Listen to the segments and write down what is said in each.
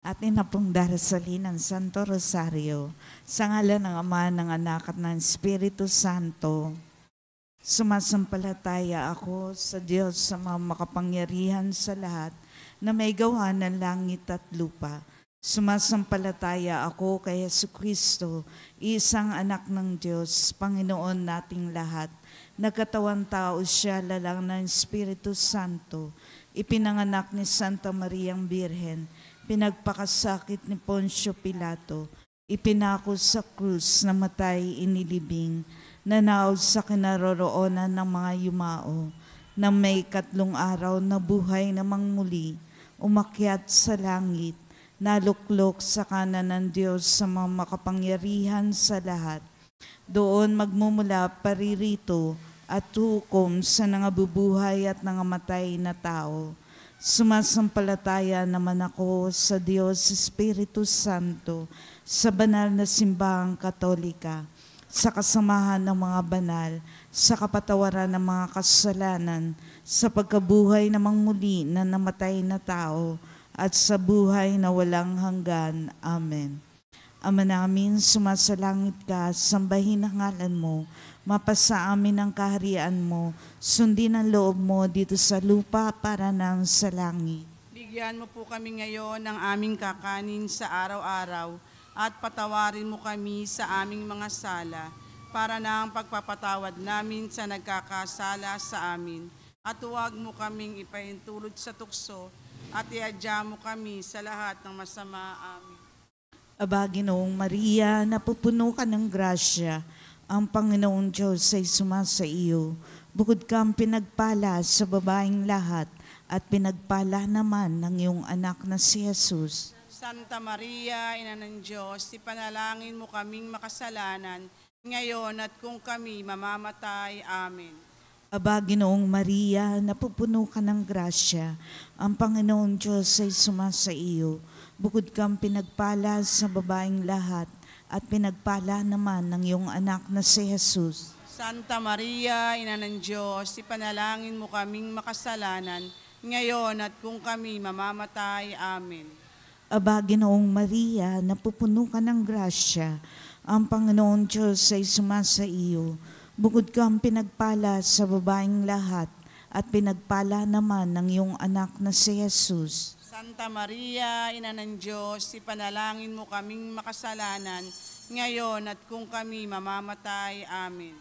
Atin na pong darasalin ang Santo Rosario sa ngalan ng Ama, ng Anak at ng Espiritu Santo. Sumasampalataya ako sa Diyos sa mga makapangyarihan sa lahat na may gawa ng langit at lupa. Sumasampalataya ako kay Jesucristo, isang anak ng Diyos, Panginoon nating lahat. Nagkatawang tao siya lalang ng Espiritu Santo. Ipinanganak ni Santa Mariang Birhen, pinagpakasakit ni Poncio Pilato, ipinako sa krus, namatay, inilibing, nanaog sa kinaroroonan ng mga yumao, na may 3 araw na buhay namang muli, umakyat sa langit, naluklok sa kanan ng Diyos sa mga makapangyarihan sa lahat. Doon magmumula paririto at hukom sa nangabubuhay at nangamatay na tao. Sumasampalataya naman ako sa Diyos Espiritu Santo, sa banal na simbahang Katolika, sa kasamahan ng mga banal, sa kapatawaran ng mga kasalanan, sa pagkabuhay namang muli na namatay na tao, at sa buhay na walang hanggan. Amen. Ama namin, sumasalangit ka, sambahin ang ngalan mo, mapasa amin ang kaharian mo, sundin ang loob mo dito sa lupa para nang sa langit. Bigyan mo po kami ngayon ng aming kakanin sa araw-araw at patawarin mo kami sa aming mga sala para na ang pagpapatawad namin sa nagkakasala sa amin. At huwag mo kaming ipahintulot sa tukso at iadya mo kami sa lahat ng masama. Amen. Aba, Ginoong Maria, napupuno ka ng grasya, ang Panginoong Diyos ay sumasa iyo. Bukod kang pinagpala sa babaeng lahat, at pinagpala naman ng iyong anak na si Jesus. Santa Maria, Ina ng Diyos, ipanalangin mo kaming makasalanan, ngayon at kung kami mamamatay. Amen. Aba, Ginoong Maria, napupuno ka ng grasya, ang Panginoong Diyos ay sumasa iyo. Bukod kang pinagpala sa babaeng lahat, at pinagpala naman ng iyong anak na si Jesus. Santa Maria, Ina ng Diyos, ipanalangin mo kaming makasalanan, ngayon at kung kami mamamatay. Amen. Aba, Ginoong Maria, napupuno ka ng grasya, ang Panginoong Diyos ay sumasa iyo. Bukod kang pinagpala sa babaeng lahat, at pinagpala naman ng iyong anak na si Jesus. Santa Maria, Ina ng Diyos, ipanalangin mo kaming makasalanan, ngayon at kung kami mamamatay. Amen.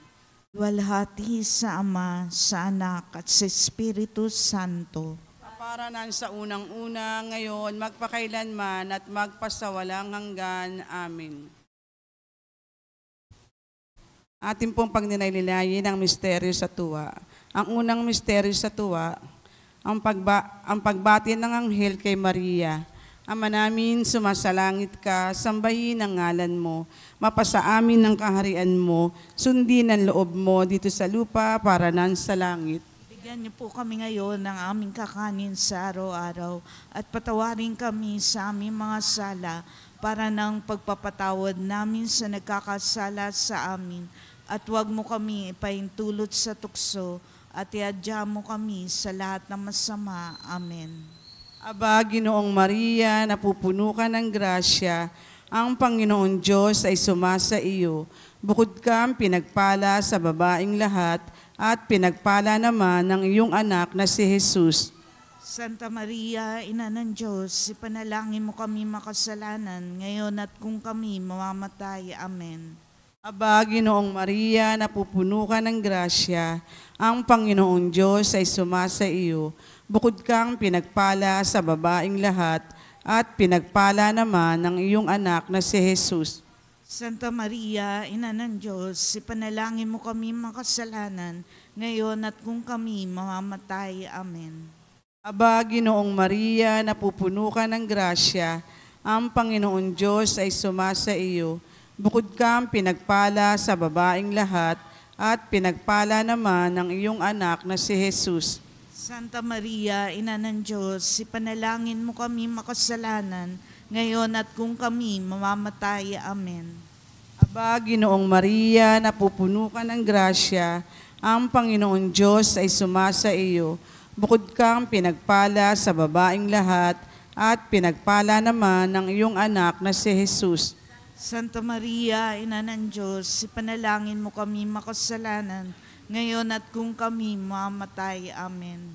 Luwalhati sa Ama, sa Anak, at sa Espiritu Santo. Kaparanan sa unang-una, ngayon, magpakailanman at magpasawalang hanggan. Amen. Ating pong pagninaynilayin ang misteryo sa tuwa. Ang unang misteryo sa tuwa, ang pagbati ng anghel kay Maria. Ama namin, sumasalangit ka, sambahin ang ngalan mo, mapasa amin ang kaharian mo, sundin ang loob mo dito sa lupa para nan sa langit. Bigyan niyo po kami ngayon ng aming kakanin sa araw-araw, at patawarin kami sa aming mga sala para ng pagpapatawad namin sa nagkakasala sa amin, at huwag mo kami ipahintulot sa tukso, at iadya mo kami sa lahat ng masama. Amen. Aba, Ginoong Maria, napupuno ka ng grasya, ang Panginoon Diyos ay sumasa iyo. Bukod kang pinagpala sa babaeng lahat, at pinagpala naman ng iyong anak na si Jesus. Santa Maria, Ina ng Diyos, ipanalangin mo kami makasalanan, ngayon at kung kami mamamatay. Amen. Aba, Ginoong Maria, napupuno ka ng grasya, ang Panginoong Diyos ay sumasa iyo. Bukod kang pinagpala sa babaeng lahat, at pinagpala naman ng iyong anak na si Jesus. Santa Maria, Ina ng Diyos, ipanalangin mo kami makasalanan, ngayon at kung kami mamamatay. Amen. Aba, Ginoong Maria, napupuno ka ng grasya, ang Panginoong Diyos ay sumasa iyo. Bukod kang pinagpala sa babaeng lahat, at pinagpala naman ng iyong anak na si Jesus. Santa Maria, Ina ng Diyos, ipanalangin mo kami makasalanan, ngayon at kung kami mamamatay. Amen. Aba, Ginoong Maria, napupuno ka ng grasya, ang Panginoong Diyos ay sumasa iyo. Bukod kang pinagpala sa babaeng lahat, at pinagpala naman ng iyong anak na si Jesus. Santa Maria, Ina ng Diyos, ipanalangin mo kami makasalanan, ngayon at kung kami mamatay. Amen.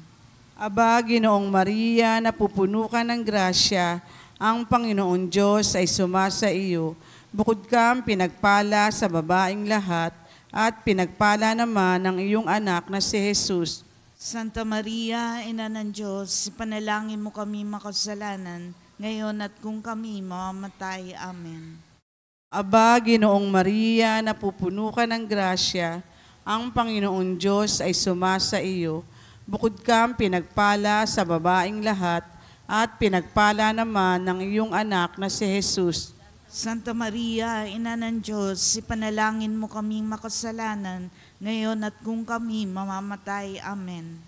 Aba, Ginoong Maria, napupuno ka ng grasya, ang Panginoon Diyos ay sumasa iyo. Bukod kang pinagpala sa babaeng lahat, at pinagpala naman ng iyong anak na si Jesus. Santa Maria, Ina ng Diyos, ipanalangin mo kami makasalanan, ngayon at kung kami mamamatay. Amen. Aba, Ginoong Maria, napupuno ka ng grasya, ang Panginoon Diyos ay sumasa iyo. Bukod kang pinagpala sa babaeng lahat, at pinagpala naman ng iyong anak na si Jesus. Santa Maria, Ina ng Diyos, ipanalangin mo kami makasalanan, ngayon at kung kami mamamatay. Amen.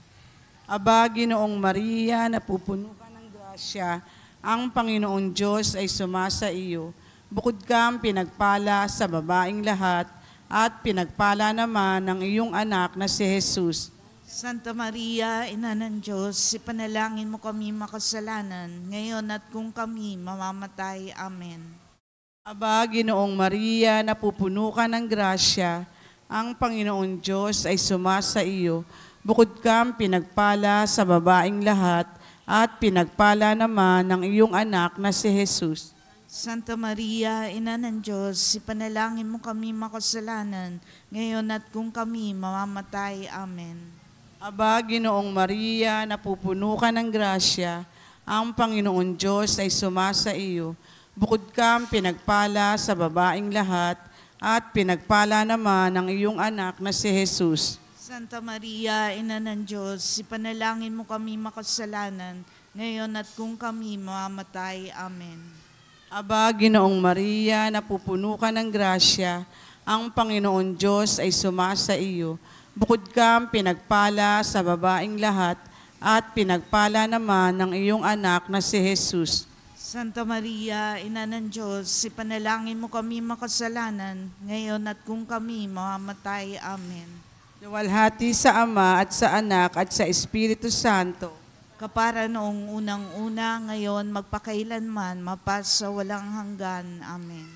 Aba, Ginoong Maria, napupuno ka ng grasya, ang Panginoon Diyos ay sumasa iyo. Bukod kang pinagpala sa babaeng lahat, at pinagpala naman ng iyong anak na si Jesus. Santa Maria, Ina ng Diyos, ipanalangin mo kami makasalanan, ngayon at kung kami mamamatay. Amen. Aba, Ginoong Maria, napupuno ka ng grasya, ang Panginoon Diyos ay sumasa iyo. Bukod kang pinagpala sa babaeng lahat, at pinagpala naman ng iyong anak na si Jesus. Santa Maria, Ina ng Diyos, ipanalangin mo kami makasalanan, ngayon at kung kami mamamatay. Amen. Aba, Ginoong Maria, napupuno ka ng grasya, ang Panginoon Diyos ay sumasa iyo. Bukod kang pinagpala sa babaeng lahat, at pinagpala naman ng iyong anak na si Jesus. Santa Maria, Ina ng Diyos, ipanalangin mo kami makasalanan, ngayon at kung kami mamamatay. Amen. Aba, Ginoong Maria, napupuno ka ng grasya, ang Panginoon Diyos ay sumasa iyo. Bukod kang pinagpala sa babaeng lahat, at pinagpala naman ng iyong anak na si Jesus. Santa Maria, Ina ng Diyos, ipanalangin mo kami makasalanan, ngayon at kung kami mamamatay. Amen. Luwalhati sa Ama at sa Anak at sa Espiritu Santo. Kapara noong unang-una, ngayon, magpakailanman, mapasa walang hanggan. Amen.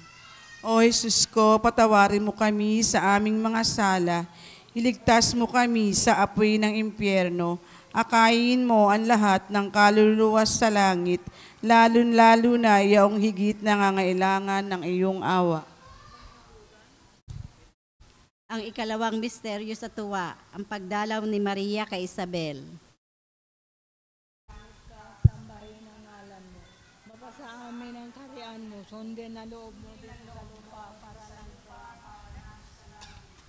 O Jesus ko, patawarin mo kami sa aming mga sala. Iligtas mo kami sa apoy ng impyerno. Akayin mo ang lahat ng kaluluwa sa langit, lalun-lalo na yaong higit nangangailangan ng iyong awa. Ang ikalawang misteryo sa tuwa, ang pagdalaw ni Maria kay Isabel. Sambahin ang ngalan mo. Mapasa amin ang kaharian mo. Sundin na loob mo dito sa lupa para lang sa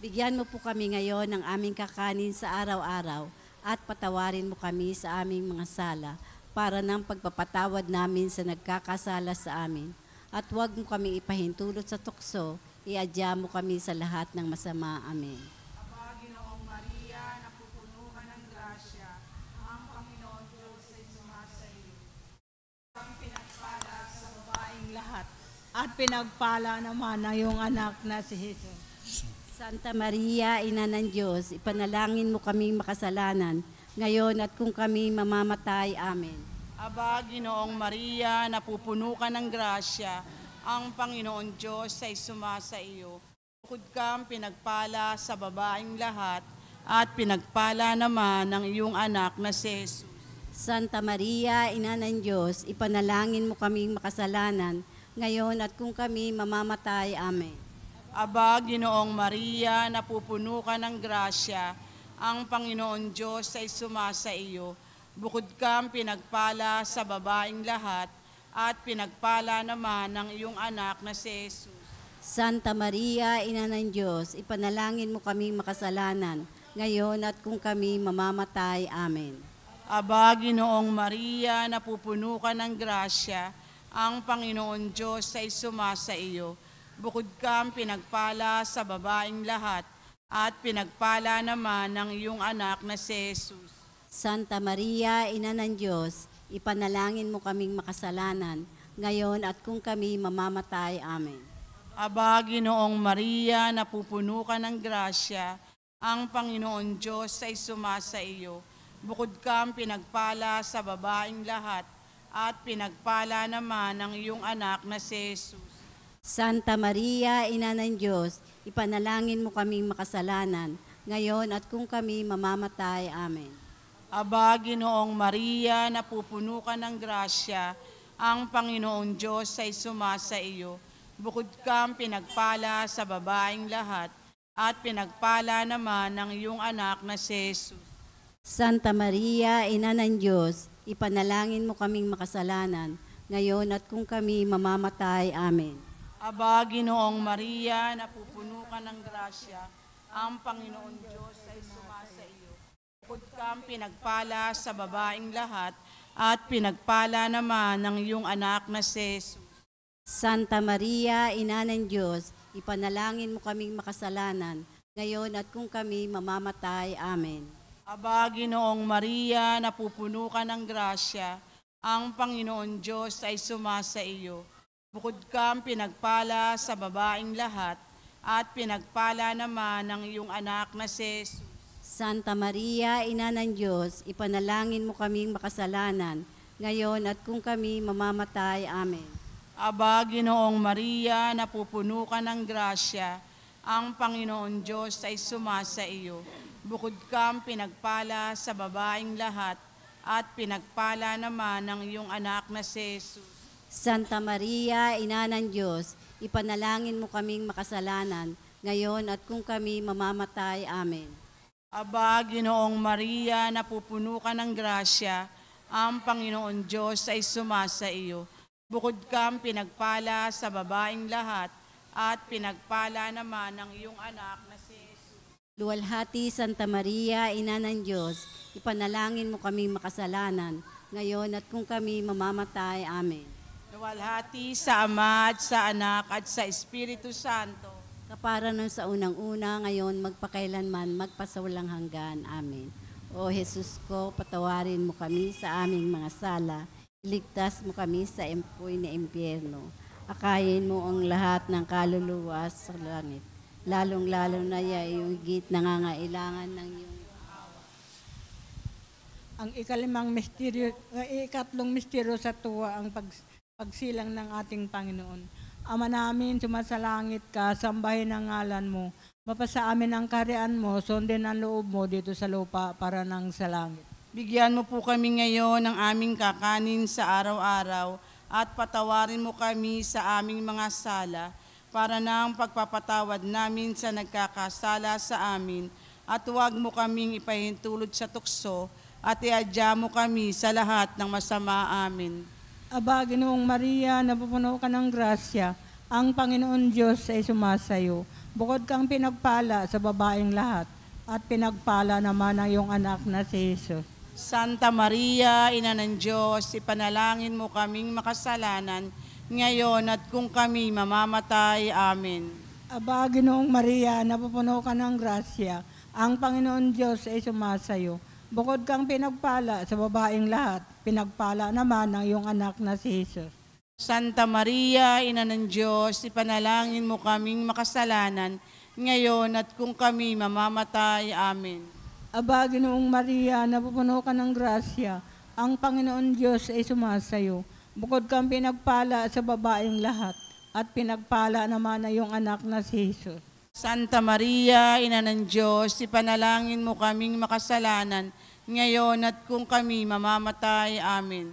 Bigyan mo po kami ngayon ng aming kakanin sa araw-araw at patawarin mo kami sa aming mga sala para ng pagpapatawad namin sa nagkakasala sa amin. At huwag mo kami ipahintulot sa tukso, iadya mo kami sa lahat ng masama. Amen. Aba, Ginoong Maria, napupuno ka ng grasya, ang Panginoon Diyos ay sumasa iyo. Ang pinagpala sa babaeng lahat, at pinagpala naman na yung anak na si Jesus. Santa Maria, Ina ng Diyos, ipanalangin mo kaming makasalanan, ngayon at kung kami mamamatay. Amen. Aba, Ginoong Maria, napupuno ka ng grasya, ang Panginoon Diyos ay sumasa iyo. Bukod kang pinagpala sa babaeng lahat, at pinagpala naman ng iyong anak na si Jesus. Santa Maria, Ina ng Diyos, ipanalangin mo kaming makasalanan, ngayon at kung kami mamamatay. Amen. Aba, Ginoong Maria, napupuno ka ng grasya, ang Panginoon Diyos ay sumasa iyo. Bukod kang pinagpala sa babaeng lahat, at pinagpala naman ng iyong anak na si Jesus. Santa Maria, Ina ng Diyos, ipanalangin mo kaming makasalanan, ngayon at kung kami mamamatay. Amen. Aba, Ginoong Maria, napupuno ka ng grasya, ang Panginoon Diyos ay sumasa iyo. Bukod kang pinagpala sa babaeng lahat, at pinagpala naman ng iyong anak na si Jesus. Santa Maria, Ina ng Diyos, ipanalangin mo kaming makasalanan, ngayon at kung kami mamamatay. Amen. Aba, Ginoong Maria, napupuno ka ng grasya, ang Panginoon Diyos ay sumasa iyo. Bukod kang pinagpala sa babaeng lahat, at pinagpala naman ang iyong anak na si Jesus. Santa Maria, Ina ng Diyos, ipanalangin mo kaming makasalanan, ngayon at kung kami mamamatay. Amen. Aba, Ginoong Maria, napupuno ka ng grasya, ang Panginoon Diyos ay sumasa iyo. Bukod kang pinagpala sa babaeng lahat, at pinagpala naman ang iyong anak na si Jesus. Santa Maria, Ina ng Diyos, ipanalangin mo kaming makasalanan, ngayon at kung kami mamamatay. Amen. Aba, Ginoong Maria, napupuno ka ng grasya, ang Panginoon Diyos ay sumasa iyo. Bukod kang pinagpala sa babaeng lahat, at pinagpala naman ang iyong anak na si Jesus. Santa Maria, Ina ng Diyos, ipanalangin mo kaming makasalanan, ngayon at kung kami mamamatay. Amen. Aba, Ginoong Maria, napupuno ka ng grasya, ang Panginoon Diyos ay sumasa iyo. Bukod kang pinagpala sa babaeng lahat, at pinagpala naman ang iyong anak na si Jesus. Santa Maria, Ina ng Diyos, ipanalangin mo kaming makasalanan, ngayon at kung kami mamamatay. Amen. Aba, Ginoong Maria, napupuno ka ng grasya, ang Panginoon Diyos ay sumasa iyo. Bukod kang pinagpala sa babaeng lahat, at pinagpala naman ang iyong anak na si Jesus. Santa Maria, Ina ng Diyos, ipanalangin mo kaming makasalanan, ngayon at kung kami mamamatay. Amen. Aba, Ginoong Maria, napupuno ka ng grasya, ang Panginoon Diyos ay sumasa iyo. Bukod kang pinagpala sa babaeng lahat, at pinagpala naman ang iyong anak na si Jesus. Luwalhati, Santa Maria, Ina ng Diyos, ipanalangin mo kaming makasalanan, ngayon at kung kami mamamatay. Amen. Luwalhati sa Ama at sa Anak at sa Espiritu Santo. Kapara nun sa unang-una, ngayon magpakailanman, magpasawalang hanggan. Amen. O Jesus ko, patawarin mo kami sa aming mga sala, iligtas mo kami sa empoy na impyerno. Akayin mo ang lahat ng kaluluwa sa langit, lalong-lalo na yung higit nangangailangan ng iyong Ang ikatlong misteryo sa tuwa, ang pagsilang ng ating Panginoon. Ama namin, sumasalangit ka, sambahin ang ngalan mo. Mapasa amin ang kaharian mo, sundin ang loob mo dito sa lupa para nang sa langit. Bigyan mo po kami ngayon ng aming kakanin sa araw-araw, at patawarin mo kami sa aming mga sala, para nang pagpapatawad namin sa nagkakasala sa amin, at huwag mo kaming ipahintulot sa tukso, at iadya mo kami sa lahat ng masama. Amin. Aba, Ginoong Maria, napupuno ka ng grasya, ang Panginoon Diyos ay sumasayo. Bukod kang pinagpala sa babaeng lahat, at pinagpala naman ang iyong anak na si Jesus. Santa Maria, Ina ng Diyos, ipanalangin mo kaming makasalanan, ngayon at kung kami mamamatay. Amen. Aba, Ginoong Maria, napupuno ka ng grasya, ang Panginoon Diyos ay sumasayo. Bukod kang pinagpala sa babaeng lahat, pinagpala naman ang iyong anak na si Jesus. Santa Maria, Ina ng Diyos, ipanalangin mo kaming makasalanan, ngayon at kung kami mamamatay. Amen. Aba, Ginoong Maria, napupuno ka ng grasya, ang Panginoon Diyos ay sumasayo. Bukod kang pinagpala sa babaeng lahat, at pinagpala naman ang iyong anak na si Jesus. Santa Maria, Ina ng Diyos, ipanalangin mo kaming makasalanan, ngayon at kung kami mamamatay. Amen.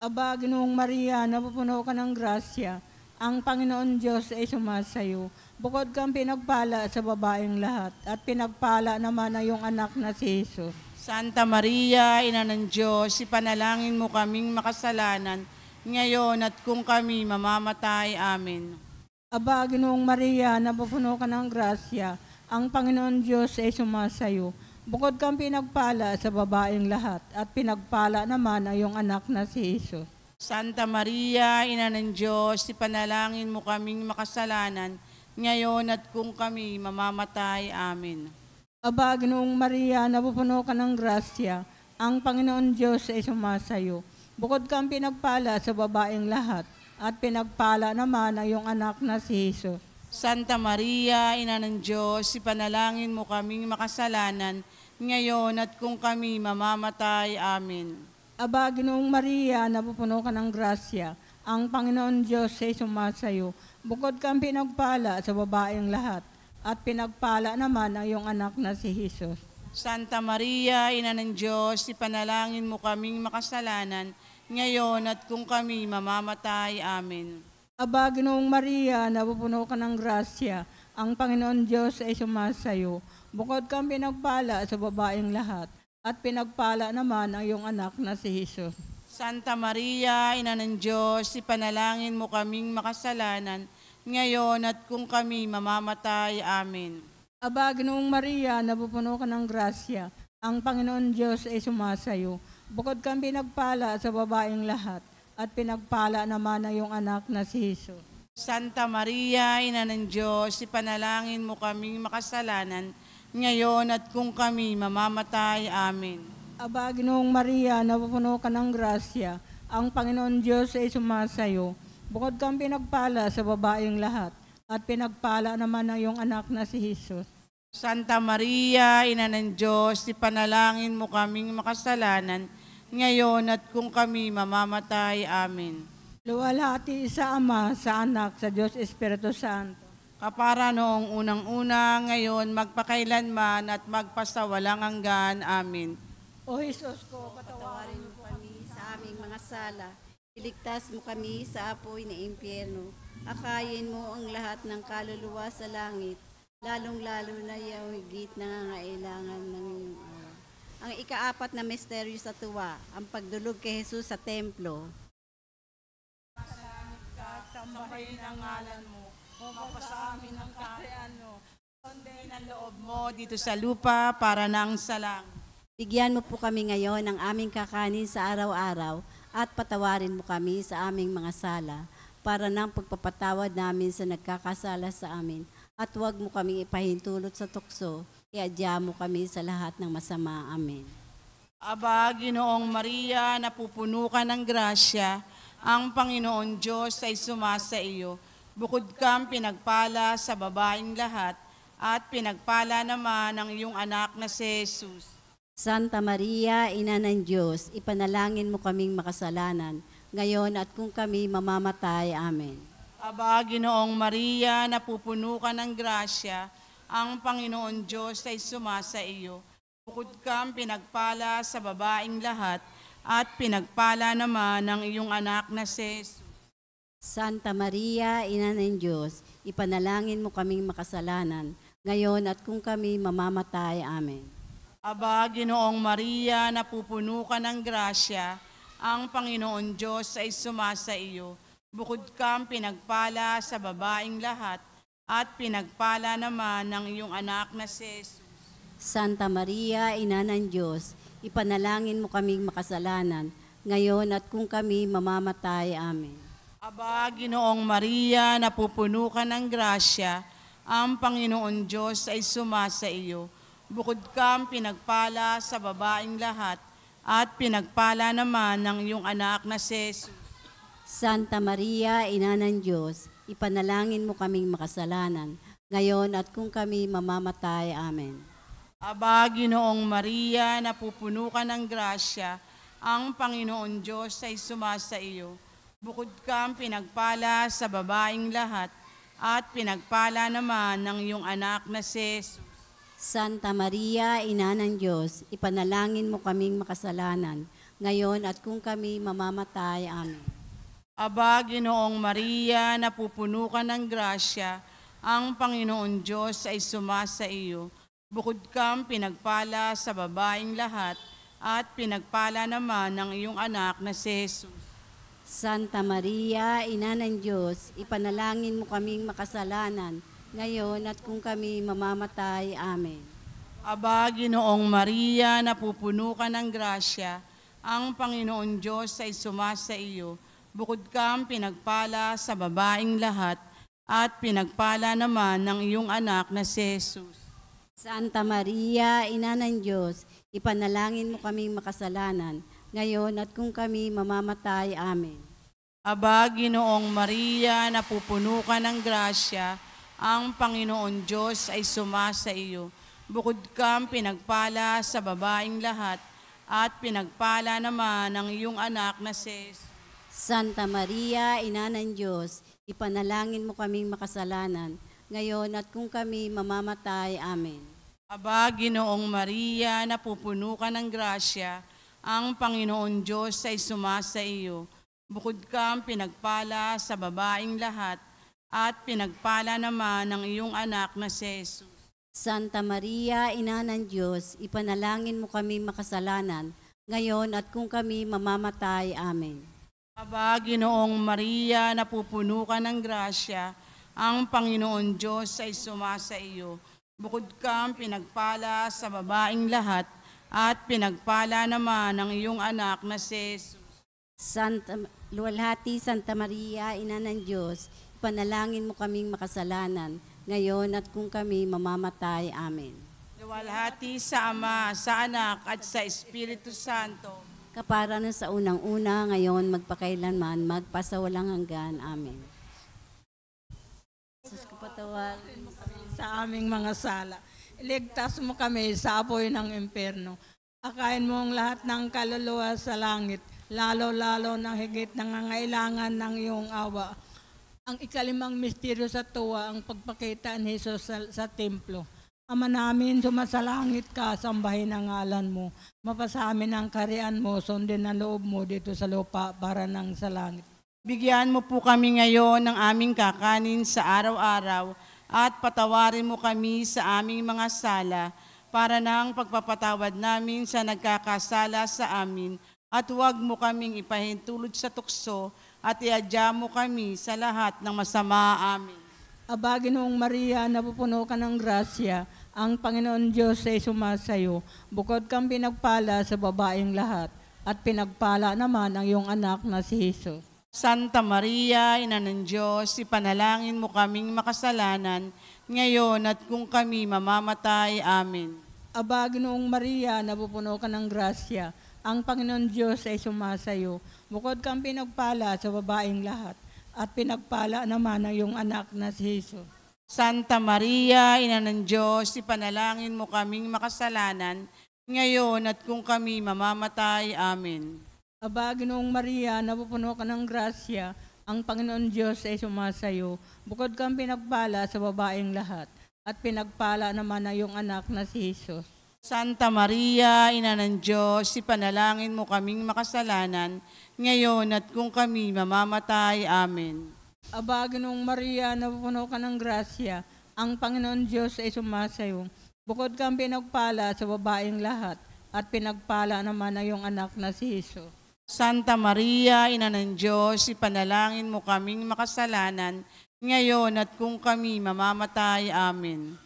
Aba, Ginoong Maria, napupuno ka ng grasya, ang Panginoon Diyos ay sumasayo. Bukod kang pinagpala sa babaeng lahat, at pinagpala naman ang iyong anak na si Jesus. Santa Maria, Ina ng Diyos, ipanalangin mo kaming makasalanan, ngayon at kung kami mamamatay. Amen. Aba, Ginoong Maria, napupuno ka ng grasya, ang Panginoon Diyos ay sumasayo. Bukod kang pinagpala sa babaeng lahat, at pinagpala naman ang iyong anak na si Jesus. Santa Maria, Ina ng Diyos, ipanalangin mo kaming makasalanan, ngayon at kung kami mamamatay. Amen. Aba, Ginoong Maria, napupuno ka ng grasya, ang Panginoon Diyos ay sumasayo. Bukod kang pinagpala sa babaeng lahat, at pinagpala naman ang iyong anak na si Jesus. Santa Maria, Ina ng Diyos, ipanalangin mo kaming makasalanan, ngayon at kung kami mamamatay. Amen. Aba, Ginoong Maria, napupuno ka ng grasya. Ang Panginoon Diyos ay sumasayo. Bukod kang pinagpala sa babaeng lahat, at pinagpala naman ang iyong anak na si Jesus. Santa Maria, Ina ng Diyos, ipanalangin mo kaming makasalanan, ngayon at kung kami mamamatay. Amen. Aba, Ginoong Maria, napupuno ka ng grasya. Ang Panginoon Diyos ay sumasayo. Bukod kang pinagpala sa babaeng lahat, at pinagpala naman ang iyong anak na si Jesus. Santa Maria, Ina ng Diyos, ipanalangin mo kaming makasalanan, ngayon at kung kami mamamatay. Amen. Aba, Ginoong Maria, napupuno ka ng grasya. Ang Panginoon Diyos ay sumasayo. Bukod kang pinagpala sa babaeng lahat, at pinagpala naman ang iyong anak na si Jesus. Santa Maria, Ina ng Diyos, ipanalangin mo kaming makasalanan, ngayon at kung kami mamamatay. Amen. Aba, Ginoong Maria, napupuno ka ng grasya. Ang Panginoon Diyos ay sumasayo. Bukod kang pinagpala sa babaeng lahat, at pinagpala naman ang iyong anak na si Jesus. Santa Maria, Ina ng Diyos, ipanalangin mo kaming makasalanan, ngayon at kung kami mamamatay. Amen. Luwalhati sa Ama, sa Anak, sa Diyos Espiritu Santo. Kapara noong unang-una, ngayon, magpakailanman at magpasawalang hanggan. Amen. O Jesus ko, Patawarin mo kami sa aming mga sala. Iligtas mo kami sa apoy na impyerno. Akayin mo ang lahat ng kaluluwa sa langit, lalong-lalo na yung higit nangangailangan ng iyong awa. Ang ikaapat na misteryo sa tuwa, ang pagdulog kay Jesus sa templo. Sambahin ang ngalan mo, mapasa amin ang kaharian mo, sundayin ang loob mo dito sa lupa para nang sa langit. Bigyan mo po kami ngayon ng aming kakanin sa araw-araw at patawarin mo kami sa aming mga sala para ng pagpapatawad namin sa nagkakasala sa amin. At huwag mo kaming ipahintulot sa tukso, iadya mo kami sa lahat ng masama. Amen. Aba, Ginoong Maria, napupuno ka ng grasya, ang Panginoon Diyos ay sumasa iyo. Bukod kang pinagpala sa babaeng lahat, at pinagpala naman ang iyong anak na si Jesus. Santa Maria, Ina ng Diyos, ipanalangin mo kaming makasalanan, ngayon at kung kami mamamatay. Amen. Aba, Ginoong Maria, napupuno ka ng grasya, ang Panginoon Diyos ay sumasa iyo. Bukod kang pinagpala sa babaeng lahat, at pinagpala naman ang iyong anak na si Jesus. Santa Maria, Ina ng Diyos, ipanalangin mo kaming makasalanan, ngayon at kung kami mamamatay. Amen. Aba, Ginoong Maria, napupuno ka ng grasya, ang Panginoon Diyos ay sumasa iyo. Bukod kang pinagpala sa babaeng lahat, at pinagpala naman ang iyong anak na si Jesus. Santa Maria, Ina ng Diyos, ipanalangin mo kaming makasalanan, ngayon at kung kami mamamatay. Amen. Aba, Ginoong Maria, napupuno ka ng grasya, ang Panginoon Diyos ay sumasa iyo. Bukod kang pinagpala sa babaeng lahat, at pinagpala naman ang iyong anak na si Jesus. Santa Maria, Ina ng Diyos, ipanalangin mo kaming makasalanan, ngayon at kung kami mamamatay. Amen. Aba, Ginoong Maria, napupuno ka ng grasya, ang Panginoon Diyos ay sumasa iyo. Bukod kang pinagpala sa babaeng lahat, at pinagpala naman ang iyong anak na si Jesus. Santa Maria, Ina ng Diyos, ipanalangin mo kaming makasalanan, ngayon at kung kami mamamatay. Amen. Aba, Ginoong Maria, napupuno ka ng grasya, ang Panginoon Diyos ay sumasa iyo. Bukod kang pinagpala sa babaeng lahat, at pinagpala naman ang iyong anak na si Jesus. Santa Maria, Ina ng Diyos, ipanalangin mo kaming makasalanan, ngayon at kung kami mamamatay. Amen. Aba, Ginoong Maria, napupuno ka ng grasya, ang Panginoon Diyos ay sumasa iyo. Bukod kang pinagpala sa babaeng lahat, at pinagpala naman ang iyong anak na si Jesus. Santa Maria, Ina ng Diyos, ipanalangin mo kaming makasalanan, ngayon at kung kami mamamatay. Amen. Aba, Ginoong Maria, napupuno ka ng grasya, ang Panginoon Diyos ay sumasa iyo. Bukod kang pinagpala sa babaeng lahat, at pinagpala naman ang iyong anak na si Jesus. Santa Maria, Ina ng Diyos, ipanalangin mo kaming makasalanan, ngayon at kung kami mamamatay. Amen. Aba, Ginoong Maria, napupuno ka ng grasya, ang Panginoon Diyos ay sumasa iyo. Bukod kang pinagpala sa babaeng lahat, at pinagpala naman ang iyong anak na si Jesus. Santa Maria, Ina ng Diyos, ipanalangin mo kaming makasalanan, ngayon at kung kami mamamatay. Amen. Aba, Ginoong Maria, napupuno ka ng grasya, ang Panginoon Diyos ay sumasa iyo. Bukod kang pinagpala sa babaeng lahat, at pinagpala naman ang iyong anak na si Jesus. Luwalhati Santa Maria, Ina ng Diyos, ipanalangin mo kaming makasalanan, ngayon at kung kami mamamatay. Amen. Luwalhati sa Ama, sa Anak, at sa Espiritu Santo, Kapara na sa unang-una, ngayon, magpakailanman, magpasawalang hanggan. Amen. Sus, kapatawarin mo kami sa aming mga sala. Iligtas mo kami sa apoy ng impyerno. Akain mo ang lahat ng kaluluwa sa langit, lalo-lalo na higit nangangailangan ng iyong awa. Ang ikalimang misteryo sa tuwa, ang pagpakita ni Jesus sa templo. Ama namin, sumasalangit ka, sambahin ang ngalan mo. Mapasamin ang kaharian mo, sundin ang loob mo dito sa lupa para nang sa langit. bigyan mo po kami ngayon ng aming kakanin sa araw-araw at patawarin mo kami sa aming mga sala para ng pagpapatawad namin sa nagkakasala sa amin at huwag mo kaming ipahintulot sa tukso at iadya mo kami sa lahat ng masama. Amen. Aba, Ginoong Maria, napupuno ka ng grasya, ang Panginoon Diyos ay sumasayo. Bukod kang pinagpala sa babaeng lahat, at pinagpala naman ang iyong anak na si Jesus. Santa Maria, Ina ng Diyos, ipanalangin mo kaming makasalanan, ngayon at kung kami mamamatay. Amen. Aba, Ginoong Maria, napupuno ka ng grasya, ang Panginoon Diyos ay sumasayo. Bukod kang pinagpala sa babaeng lahat, at pinagpala naman ang iyong anak na si Jesus. Santa Maria, Ina ng Diyos, ipanalangin mo kaming makasalanan, ngayon at kung kami mamamatay. Amen. Aba, Ginoong Maria, napupuno ka ng grasya, ang Panginoon Diyos ay sumasayo. Bukod kang pinagpala sa babaeng lahat, at pinagpala naman ang iyong anak na si Jesus. Santa Maria, Ina ng Diyos, ipanalangin mo kaming makasalanan, ngayon at kung kami mamamatay. Amen. Aba, Ginoong Maria, napupuno ka ng grasya, ang Panginoon Diyos ay sumasayo. Bukod kang pinagpala sa babaeng lahat, at pinagpala naman ang iyong anak na si Jesus. Santa Maria, Ina ng Diyos, ipanalangin mo kaming makasalanan, ngayon at kung kami mamamatay. Amen.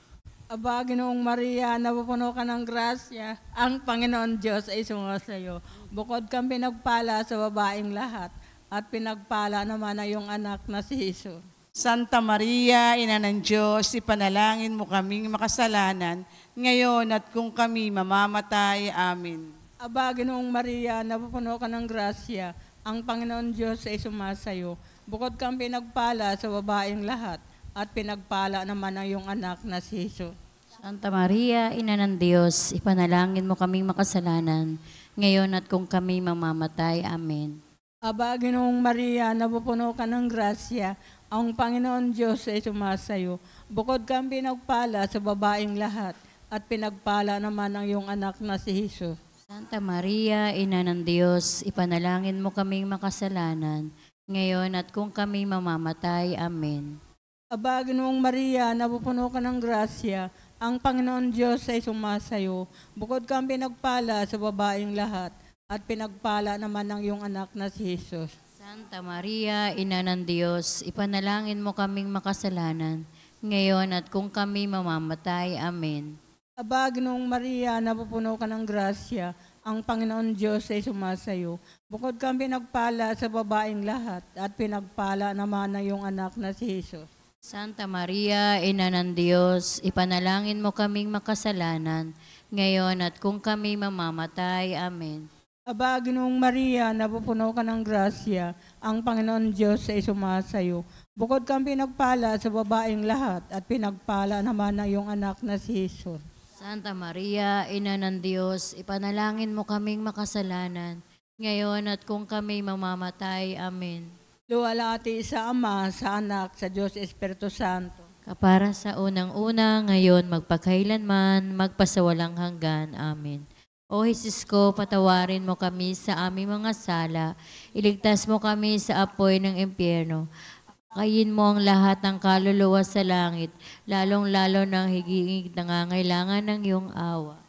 Aba, Ginoong Maria, napupuno ka ng grasya, ang Panginoon Diyos ay sumasayo. Bukod kang pinagpala sa babaeng lahat, at pinagpala naman ang iyong anak na si Jesus. Santa Maria, Ina ng Diyos, ipanalangin mo kaming makasalanan, ngayon at kung kami mamamatay. Amen. Aba, Ginoong Maria, napupuno ka ng grasya, ang Panginoon Diyos ay sumasayo. Bukod kang pinagpala sa babaeng lahat, at pinagpala naman ang iyong anak na si Jesus. Santa Maria, Ina ng Diyos, ipanalangin mo kaming makasalanan, ngayon at kung kami mamamatay. Amen. Aba, Ginoong Maria, napupuno ka ng grasya, ang Panginoon Diyos ay sumasayo. Bukod kang pinagpala sa babaeng lahat, at pinagpala naman ang iyong anak na si Jesus. Santa Maria, Ina ng Diyos, ipanalangin mo kaming makasalanan, ngayon at kung kami mamamatay. Amen. Aba, Ginoong Maria, napupuno ka ng grasya, ang Panginoon Diyos ay sumasayo. Bukod kang pinagpala sa babaeng lahat, at pinagpala naman ang iyong anak na si Jesus. Santa Maria, Ina ng Diyos, ipanalangin mo kaming makasalanan, ngayon at kung kami mamamatay. Amen. Aba, Ginoong Maria, napupuno ka ng grasya, ang Panginoon Diyos ay sumasayo. Bukod kang pinagpala sa babaeng lahat, at pinagpala naman ang iyong anak na si Jesus. Santa Maria, Ina ng Diyos, ipanalangin mo kaming makasalanan, ngayon at kung kami mamamatay. Amen. Aba, Ginoong Maria, napupuno ka ng grasya, ang Panginoon Diyos ay sumasayo. Bukod kang pinagpala sa babaeng lahat, at pinagpala naman ang iyong anak na si Jesus. Santa Maria, Ina ng Diyos, ipanalangin mo kaming makasalanan, ngayon at kung kami mamamatay. Amen. Luwalhati sa Ama, sa Anak, sa Diyos Espiritu Santo. Kapara sa unang-una, ngayon, magpakailanman, magpasawalang hanggan. Amen. O Jesus ko, patawarin mo kami sa aming mga sala, iligtas mo kami sa apoy ng impyerno. Kayin mo ang lahat ng kaluluwa sa langit, lalong-lalo ng higingig nangangailangan ng iyong awa.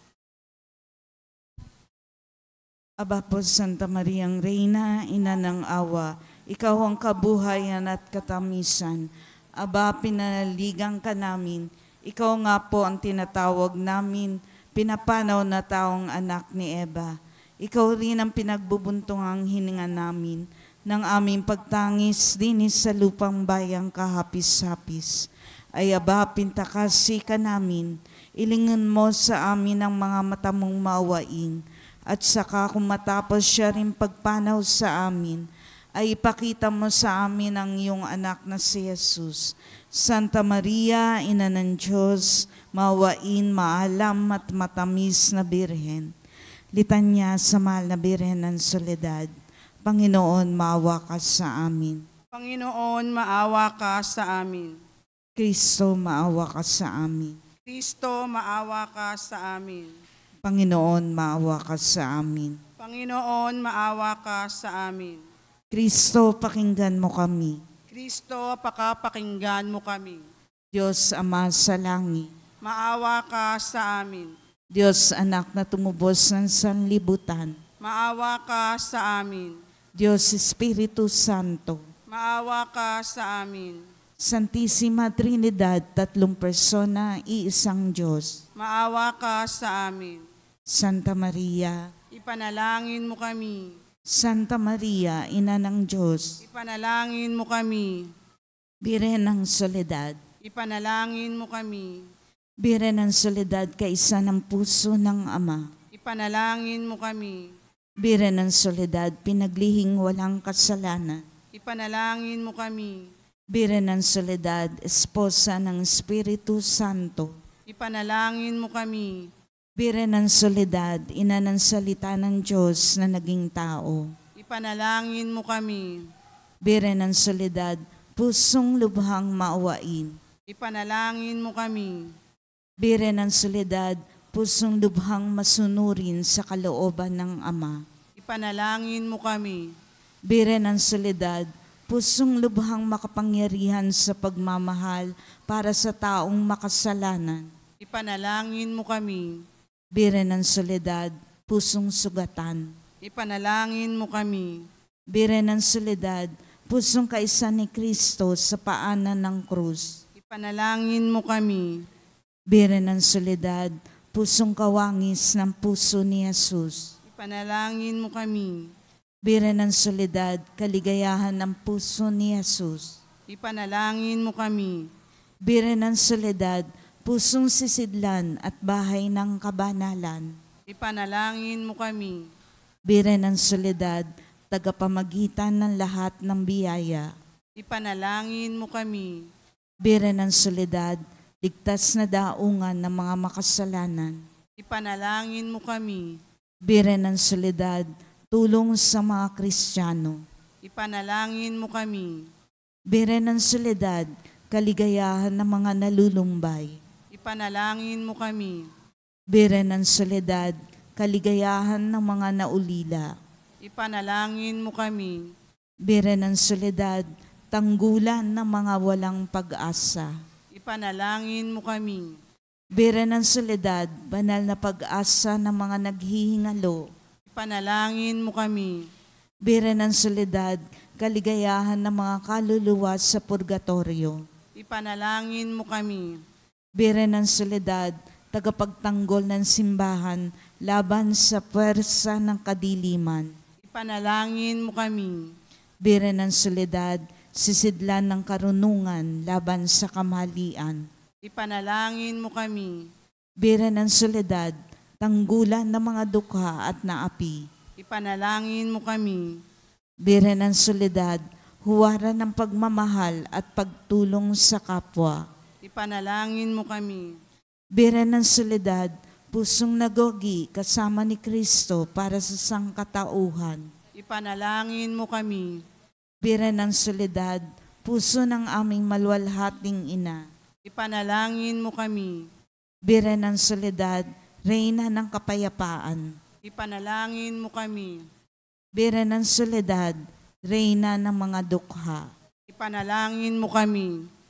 Aba po, Santa Mariang Reyna, Ina ng awa, ikaw ang kabuhayan at katamisan. Aba, pinanaligan ka namin. Ikaw nga po ang tinatawag namin, pinapanaw na taong anak ni Eva. Ikaw rin ang pinagbubuntungang hininga namin ng aming pagtangis dinis sa lupang bayang kahapis-hapis. Ay aba, pintakasi ka namin, ilingin mo sa amin ang mga mata mong maawain, at saka kung matapos siya rin pagpanaw sa amin, ay ipakita mo sa amin ang iyong anak na si Jesus. Santa Maria, Ina ng Diyos, maawain, maalam at matamis na Birhen. Litanya sa mahal na Birhen ng Soledad. Panginoon, maawa ka sa amin. Panginoon, maawa ka sa amin. Kristo, maawa ka sa amin. Kristo, maawa ka sa amin. Panginoon, maawa ka sa amin. Panginoon, maawa ka sa amin. Kristo, pakinggan mo kami. Kristo, pakapakinggan mo kami. Diyos Ama sa langit. Maawa ka sa amin. Diyos Anak na tumubos ng sanlibutan. Maawa ka sa amin. Diyos Espiritu Santo. Maawa ka sa amin. Santisima Trinidad, tatlong persona, iisang Diyos. Maawa ka sa amin. Santa Maria. Ipanalangin mo kami. Santa Maria, Ina ng Diyos. Ipanalangin mo kami. Birhen ng Soledad. Ipanalangin mo kami. Birhen ng Soledad, kaisa ng puso ng Ama. Ipanalangin mo kami. Birhen ng Soledad, pinaglihing walang kasalanan. Ipanalangin mo kami. Birhen ng Soledad, esposa ng Espiritu Santo. Ipanalangin mo kami. Birhen ng Soledad, ina ng salita ng Diyos na naging tao. Ipanalangin mo kami. Birhen ng Soledad, pusong lubhang maawain. Ipanalangin mo kami. Birhen ng Soledad, pusong lubhang masunurin sa kalooban ng Ama. Ipanalangin mo kami. Birhen ng Soledad, pusong lubhang makapangyarihan sa pagmamahal para sa taong makasalanan. Ipanalangin mo kami. Birhen ng Soledad, pusong sugatan. Ipanalangin mo kami. Birhen ng Soledad, pusong kaisa ni Kristo sa paanan ng krus. Ipanalangin mo kami. Birhen ng Soledad, pusong kawangis ng puso ni Jesus. Ipanalangin mo kami. Birhen ng Soledad, kaligayahan ng puso ni Jesus. Ipanalangin mo kami. Birhen ng Soledad, pusong sisidlan at bahay ng kabanalan. Ipanalangin mo kami. Birhen ng Soledad, tagapamagitan ng lahat ng biyaya. Ipanalangin mo kami. Birhen ng Soledad, ligtas na daungan ng mga makasalanan. Ipanalangin mo kami. Birhen ng Soledad, tulong sa mga Kristiyano. Ipanalangin mo kami. Birhen ng Soledad, kaligayahan ng mga nalulumbay. Ipanalangin mo kami. Birhen ng Soledad, kaligayahan ng mga naulila. Ipanalangin mo kami. Birhen ng Soledad, tanggulan ng mga walang pag-asa. Ipanalangin mo kami. Birhen ng Soledad, banal na pag-asa ng mga naghihingalo. Ipanalangin mo kami. Birhen ng Soledad, kaligayahan ng mga kaluluwa sa purgatorio. Ipanalangin mo kami. Birhen ng Soledad, tagapagtanggol ng simbahan laban sa puwersa ng kadiliman. Ipanalangin mo kami. Birhen ng Soledad, sisidlan ng karunungan laban sa kamalian. Ipanalangin mo kami. Birhen ng Soledad, tanggulan ng mga dukha at naapi. Ipanalangin mo kami. Birhen ng Soledad, huwaran ng pagmamahal at pagtulong sa kapwa. Ipanalangin mo kami. Biren ng soledad, pusong nagogi kasama ni Kristo para sa sangkatauhan. Ipanalangin mo kami. Biren ng soledad, puso ng aming maluwalhating ina. Ipanalangin mo kami. Biren ng soledad, reyna ng kapayapaan. Ipanalangin mo kami. Biren ng soledad, reyna ng mga dukha. Ipanalangin mo kami.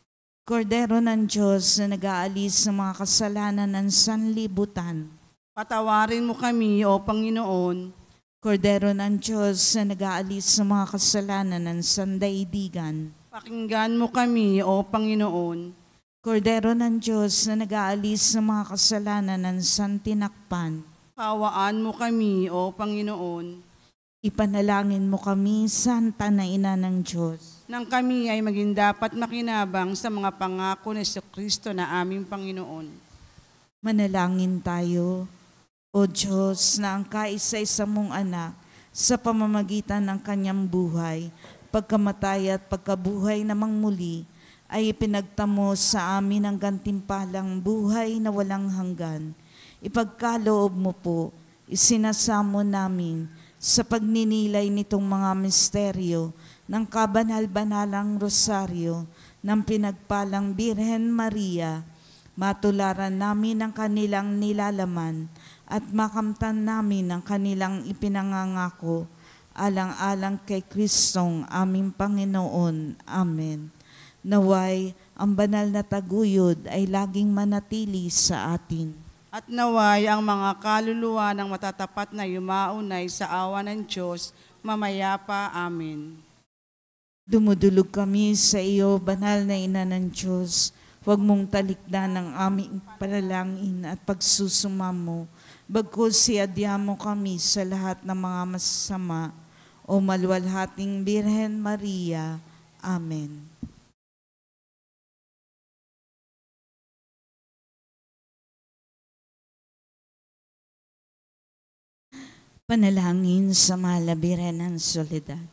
Kordero ng Diyos na nag-aalis ng mga kasalanan ng sanlibutan. Patawarin mo kami, O Panginoon. Kordero ng Diyos na nag-aalis ng mga kasalanan ng sandaigdigan. Pakinggan mo kami, O Panginoon. Kordero ng Diyos na nag-aalis ng mga kasalanan ng santinakpan. Kawaan mo kami, O Panginoon. Ipanalangin mo kami, Santa na Ina ng Diyos. Nang kami ay maging dapat makinabang sa mga pangako ni Kristo na aming Panginoon. Manalangin tayo, O Diyos, na ang kaisa-isa mong anak sa pamamagitan ng kanyang buhay, pagkamatay at pagkabuhay namang muli, ay ipinagtamo sa amin ang gantimpalang buhay na walang hanggan. Ipagkaloob mo po, isinasamo namin sa pagninilay nitong mga misteryo ng kabanal-banalang rosaryo ng pinagpalang Birhen Maria, matularan namin ang kanilang nilalaman at makamtan namin ang kanilang ipinangangako alang-alang kay Kristong aming Panginoon. Amen. Naway, ang banal na taguyod ay laging manatili sa atin. At naway ang mga kaluluwa ng matatapat na yumaunay sa awa ng Diyos, mamayapa. Amen. Dumudulog kami sa iyo, banal na Ina ng Diyos. Huwag mong talikdan ang aming panalangin at pagsusuma mo. Bagkus siadya mo kami sa lahat ng mga masasama, o maluwalhating Birhen Maria. Amen. Panalangin sa malabiren ng soledad.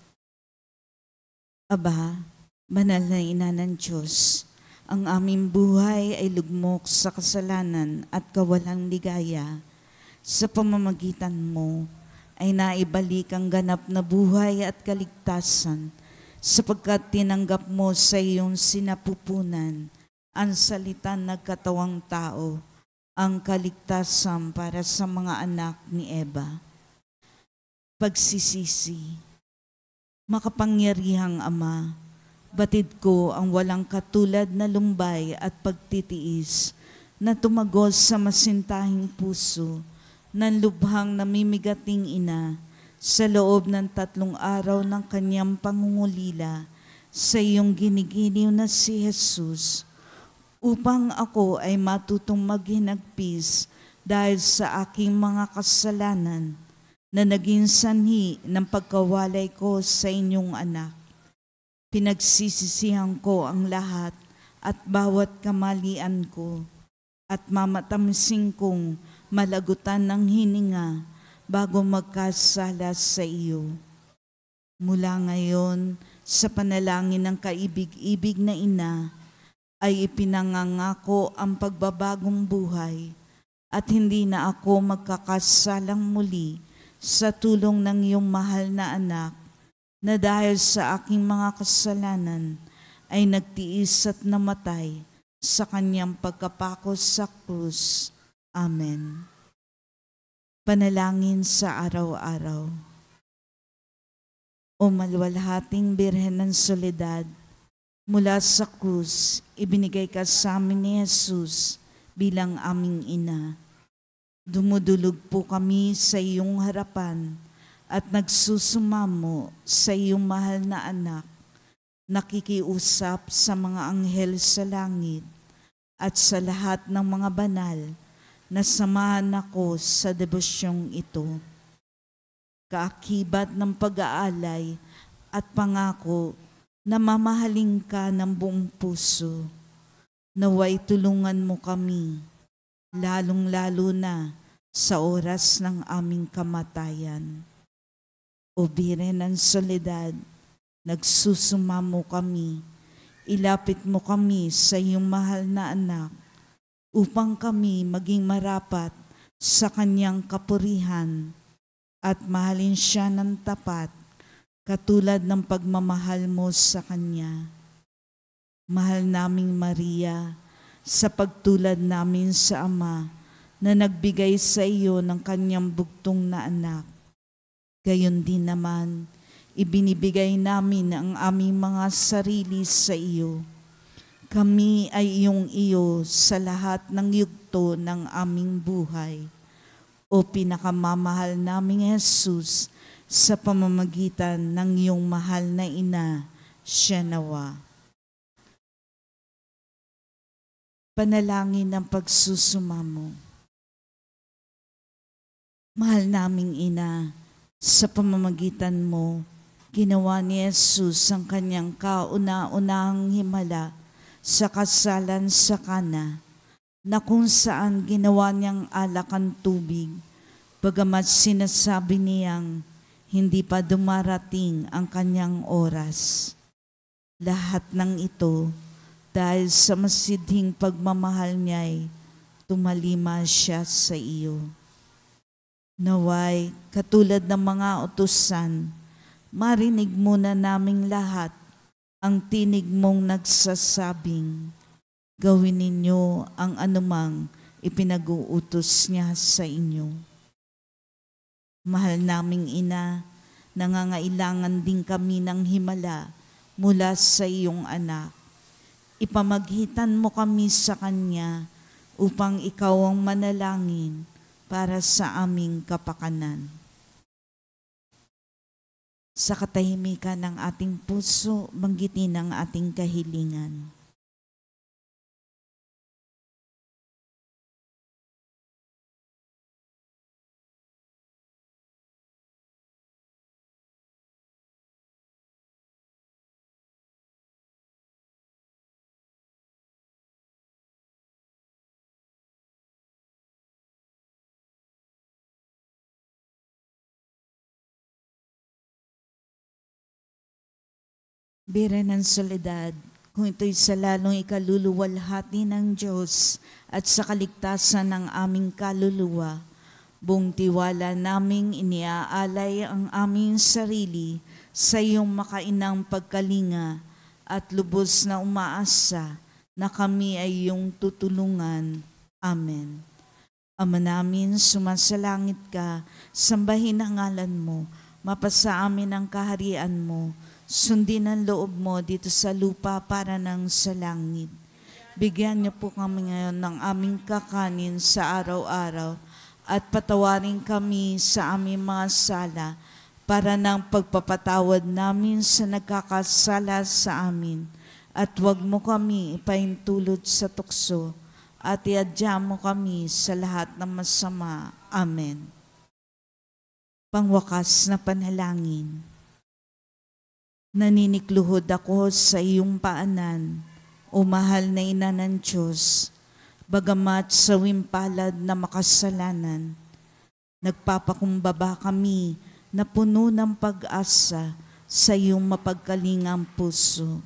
Aba, banal na Ina ng Diyos, ang aming buhay ay lugmok sa kasalanan at kawalang ligaya. Sa pamamagitan mo ay naibalik ang ganap na buhay at kaligtasan, sapagkat tinanggap mo sa iyong sinapupunan ang salitang nagkatawang tao, ang kaligtasan para sa mga anak ni Eva. Pagsisisi. Makapangyarihang Ama, batid ko ang walang katulad na lumbay at pagtitiis na tumagos sa masintahing puso ng lubhang namimigating ina sa loob ng 3 araw ng kanyang pangungulila sa iyong giniginiw na si Jesus, upang ako ay matutong maghinagpis dahil sa aking mga kasalanan na naging sanhi ng pagkawalay ko sa inyong anak. Pinagsisisihan ko ang lahat at bawat kamalian ko, at mamatamisin kong malagutan ng hininga bago magkasala sa iyo. Mula ngayon, sa panalangin ng kaibig-ibig na ina, ay ipinangangako ang pagbabagong buhay at hindi na ako magkakasalang muli sa tulong ng iyong mahal na anak, na dahil sa aking mga kasalanan ay nagtiis at namatay sa kanyang pagkapako sa krus. Amen. Panalangin sa araw-araw. O maluwalhating Birhen ng Soledad, mula sa krus, ibinigay ka sa amin ni Jesus bilang aming ina. Dumudulog po kami sa iyong harapan at nagsusumamo sa iyong mahal na anak, nakikiusap sa mga anghel sa langit at sa lahat ng mga banal na samahan ako sa debosyong ito. Kaakibat ng pag-aalay at pangako na mamahalin ka ng buong puso, naway tulungan mo kami, lalong-lalo na sa oras ng aming kamatayan. O Birhen ng Soledad, nagsusumamo kami, ilapit mo kami sa iyong mahal na anak, upang kami maging marapat sa kanyang kapurihan at mahalin siya ng tapat katulad ng pagmamahal mo sa kanya. Mahal naming Maria, sa pagtulad namin sa Ama na nagbigay sa iyo ng kanyang bugtong na anak, gayon din naman, ibinibigay namin ang aming mga sarili sa iyo. Kami ay iyong iyo sa lahat ng yugto ng aming buhay. O pinakamamahal naming Jesus, sa pamamagitan ng iyong mahal na ina, siya nawa. Panalangin ng pagsusumamo. Mahal naming ina, sa pamamagitan mo, ginawa ni Jesus ang kanyang kauna-unahang himala sa kasalan sa Kana, na kung saan ginawa niyang alak ang tubig, bagamat sinasabi niyang hindi pa dumarating ang kanyang oras. Lahat ng ito, dahil sa masidhing pagmamahal niya'y tumalima siya sa iyo. Naway, katulad ng mga utusan, marinig muna naming lahat ang tinig mong nagsasabing, gawin ninyo ang anumang ipinag-uutos niya sa inyo. Mahal naming ina, nangangailangan din kami ng himala mula sa iyong anak. Ipamagitan mo kami sa kanya upang ikaw ang manalangin para sa aming kapakanan. Sa katahimikan ng ating puso, banggitin ang ating kahilingan. Bira ng soledad, kung ito'y sa lalong ikaluluwalhati ng Diyos at sa kaligtasan ng aming kaluluwa, buong tiwala naming iniaalay ang aming sarili sa iyong makainang pagkalinga at lubos na umaasa na kami ay iyong tutulungan. Amen. Ama namin, sumasalangit ka, sambahin ang ngalan mo, mapasa amin ang kaharian mo, sundin ang loob mo dito sa lupa para ng sa langit. Bigyan niyo po kami ngayon ng aming kakanin sa araw-araw at patawarin kami sa aming mga sala para ng pagpapatawad namin sa nagkakasala sa amin. At huwag mo kami ipaintulot sa tukso at iadya mo kami sa lahat ng masama. Amen. Pangwakas na panalangin. Naninikluhod ako sa iyong paanan, o mahal na ina ng Diyos, bagamat sa wimpalad na makasalanan, nagpapakumbaba kami na puno ng pag-asa sa iyong mapagkalingang puso.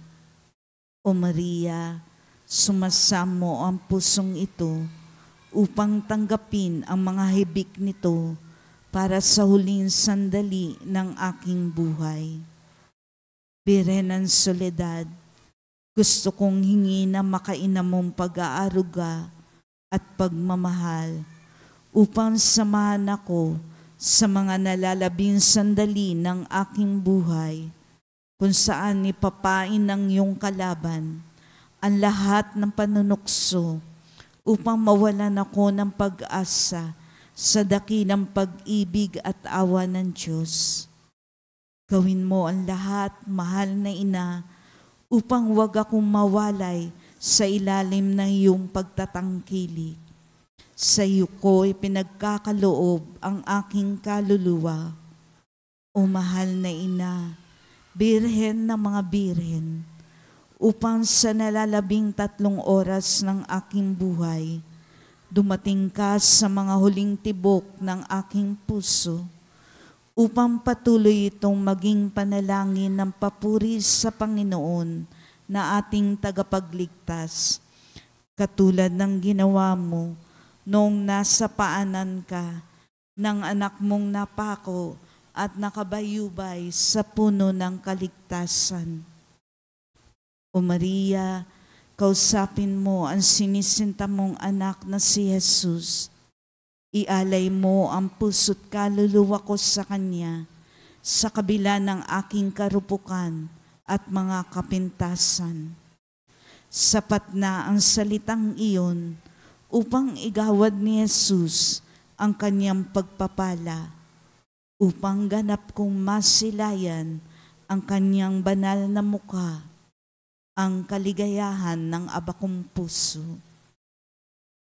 O Maria, sumasamo ang pusong ito upang tanggapin ang mga hibik nito para sa huling sandali ng aking buhay. Bire ng soledad, gusto kong hingi na makainam mong pag-aaruga at pagmamahal upang samahan ako sa mga nalalabing sandali ng aking buhay kung saan ipapain ng iyong kalaban ang lahat ng panunukso upang mawalan ako ng pag-asa sa dakilang pag-ibig at awa ng Diyos. Gawin mo ang lahat, mahal na ina, upang wag akong mawalay sa ilalim ng iyong pagtatangkilik. Sa iyo ko ipinagkakaloob ang aking kaluluwa. O mahal na ina, birhen ng mga birhen, upang sa nalalabing 3 oras ng aking buhay, dumating ka sa mga huling tibok ng aking puso, upang patuloy itong maging panalangin ng papuri sa Panginoon na ating tagapagligtas katulad ng ginawa mo noong nasa paanan ka ng anak mong napako at nakabayubay sa puno ng kaligtasan. O Maria, kausapin mo ang sinisinta mong anak na si Jesus. Ialay mo ang puso't kaluluwa ko sa Kanya sa kabila ng aking karupukan at mga kapintasan. Sapat na ang salitang iyon upang igawad ni Jesus ang Kanyang pagpapala, upang ganap kong masilayan ang Kanyang banal na mukha, ang kaligayahan ng aba kong puso.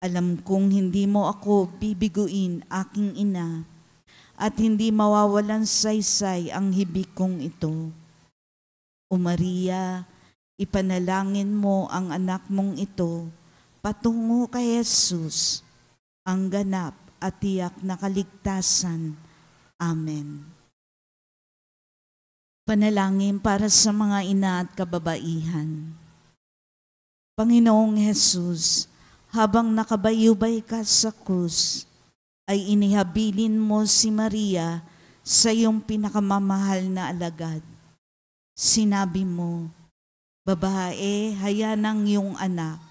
Alam kong hindi mo ako bibiguin, aking ina, at hindi mawawalan saysay ang hibik kong ito. O Maria, ipanalangin mo ang anak mong ito patungo kay Jesus, ang ganap at tiyak na kaligtasan. Amen. Panalangin para sa mga ina at kababaihan. Panginoong Jesus, habang nakabayubay ka sa krus, ay inihabilin mo si Maria sa iyong pinakamamahal na alagad. Sinabi mo, babae, haya ng iyong anak.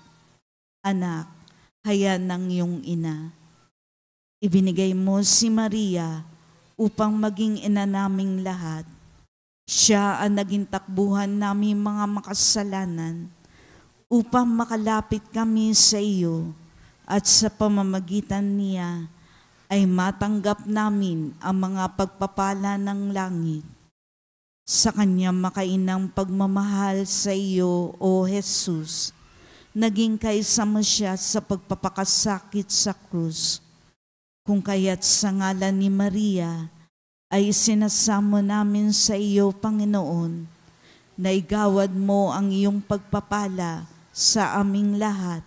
Anak, haya ng iyong ina. Ibinigay mo si Maria upang maging ina naming lahat. Siya ang naging takbuhan naming mga makasalanan upang makalapit kami sa iyo at sa pamamagitan niya ay matanggap namin ang mga pagpapala ng langit. Sa Kanya makainang pagmamahal sa iyo, O Jesus, naging kaisama siya sa pagpapakasakit sa krus. Kung kaya't sa ngalan ni Maria ay sinasamo namin sa iyo, Panginoon, na igawad mo ang iyong pagpapala sa aming lahat,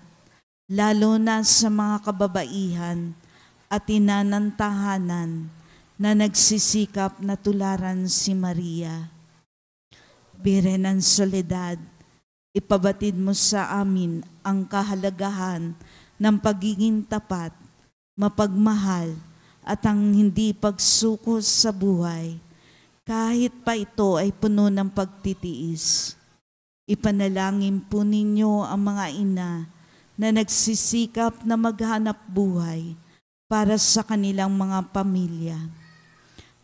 lalo na sa mga kababaihan at ina ng tahanan na nagsisikap na tularan si Maria. Birhen ng Soledad, ipabatid mo sa amin ang kahalagahan ng pagiging tapat, mapagmahal, at ang hindi pagsuko sa buhay, kahit pa ito ay puno ng pagtitiis. Ipanalangin po ninyo ang mga ina na nagsisikap na maghanap buhay para sa kanilang mga pamilya.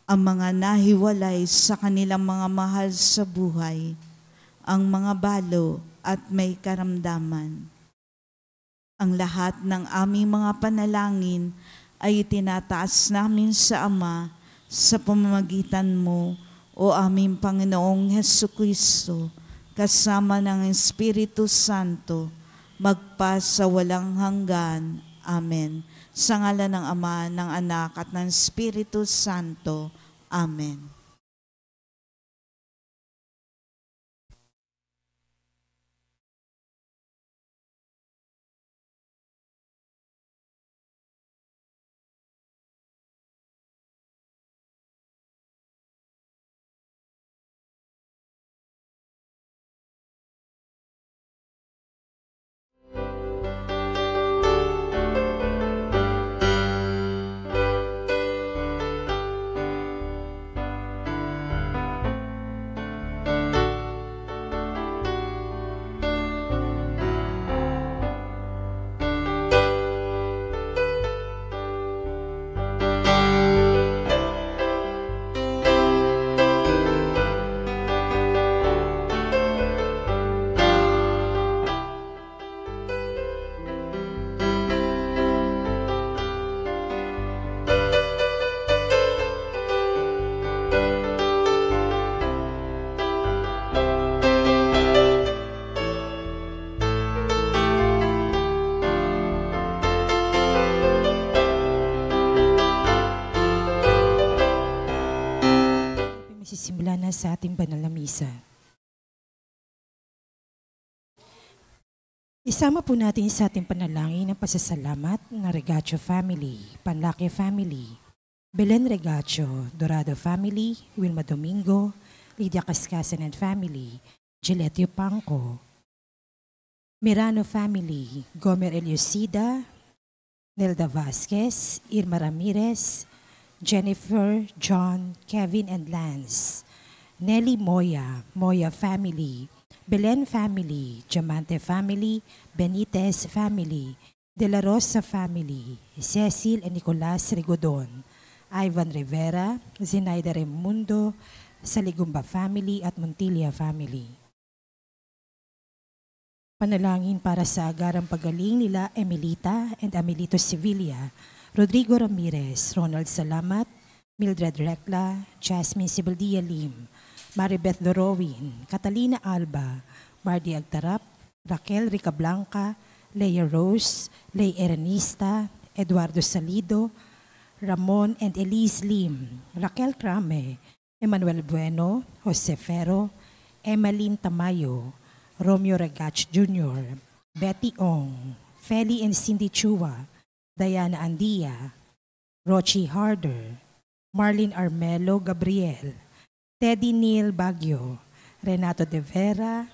Ang mga nahiwalay sa kanilang mga mahal sa buhay, ang mga balo at may karamdaman. Ang lahat ng aming mga panalangin ay itinataas namin sa Ama sa pamamagitan mo, O aming Panginoong Hesukristo, kasama ng Espiritu Santo, magpa sa walang hanggan. Amen. Sa ngalan ng Ama, ng Anak, at ng Espiritu Santo. Amen. Sisimula na sa ating banal na misa. Isama po natin sa ating panalangin ang pasasalamat ng Regacho family, Panlacke family, Belen Regacho, Dorado family, Wilma Domingo, Lydia Cascasan and family, Giletio Pangco, Mirano family, Gomer Eliosida, Nelda Vasquez, Irma Ramirez, Jennifer, John, Kevin, and Lance. Nelly Moya, Moya family, Belen family, Diamante family, Benitez family, De La Rosa family, Cecil and Nicolas Rigodon, Ivan Rivera, Zenaida Remundo, Saligumba family at Montilla family. Panalangin para sa agarang pagaling nila Emilita and Amelito Sevilla, Rodrigo Ramirez, Ronald Salamat, Mildred Recla, Jasmine Sibaldia Lim, Maribeth Dorowin, Catalina Alba, Mardy Agtarap, Raquel Ricablanca, Leia Rose, Ley Erenista, Eduardo Salido, Ramon and Elise Lim, Raquel Crame, Emmanuel Bueno, Jose Ferro, Emmeline Tamayo, Romeo Regach Jr., Betty Ong, Feli and Cindy Chua, Diana Andia, Rochi Harder, Marlene Armelo Gabriel, Teddy Neil Baguio, Renato De Vera,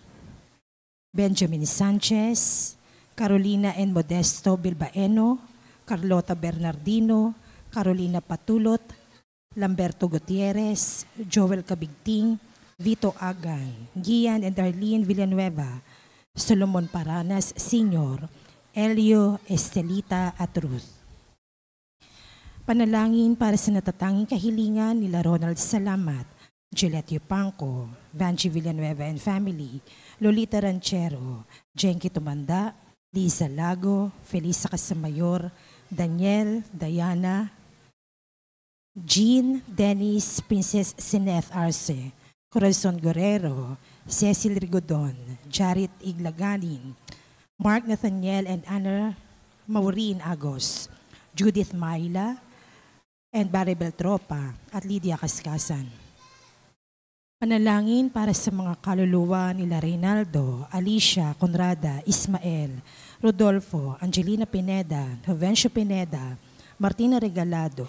Benjamin Sanchez, Carolina and Modesto Bilbaeno, Carlota Bernardino, Carolina Patulot, Lamberto Gutierrez, Joel Cabigting, Vito Agan, Gian and Darlene Villanueva, Solomon Paranas Sr., Elio Estelita at Ruth. Panalangin para sa natatanging kahilingan nila Ronald Salamat, Gillette Yupanco, Vanchi Villanueva and family, Lolita Ranchero, Jenky Tumanda, Liza Lago, Felisa Casamayor, Daniel, Diana, Jean, Dennis, Princess Sineth Arce, Corazon Guerrero, Cecil Rigodon, Jarit Iglaganin, Mark Nathaniel and Anna Maureen Agos, Judith Maila, and Barry Beltropa at Lydia Kaskasan. Panalangin para sa mga kaluluwa nila Reynaldo, Alicia, Conrada, Ismael, Rodolfo, Angelina Pineda, Jovencio Pineda, Martina Regalado,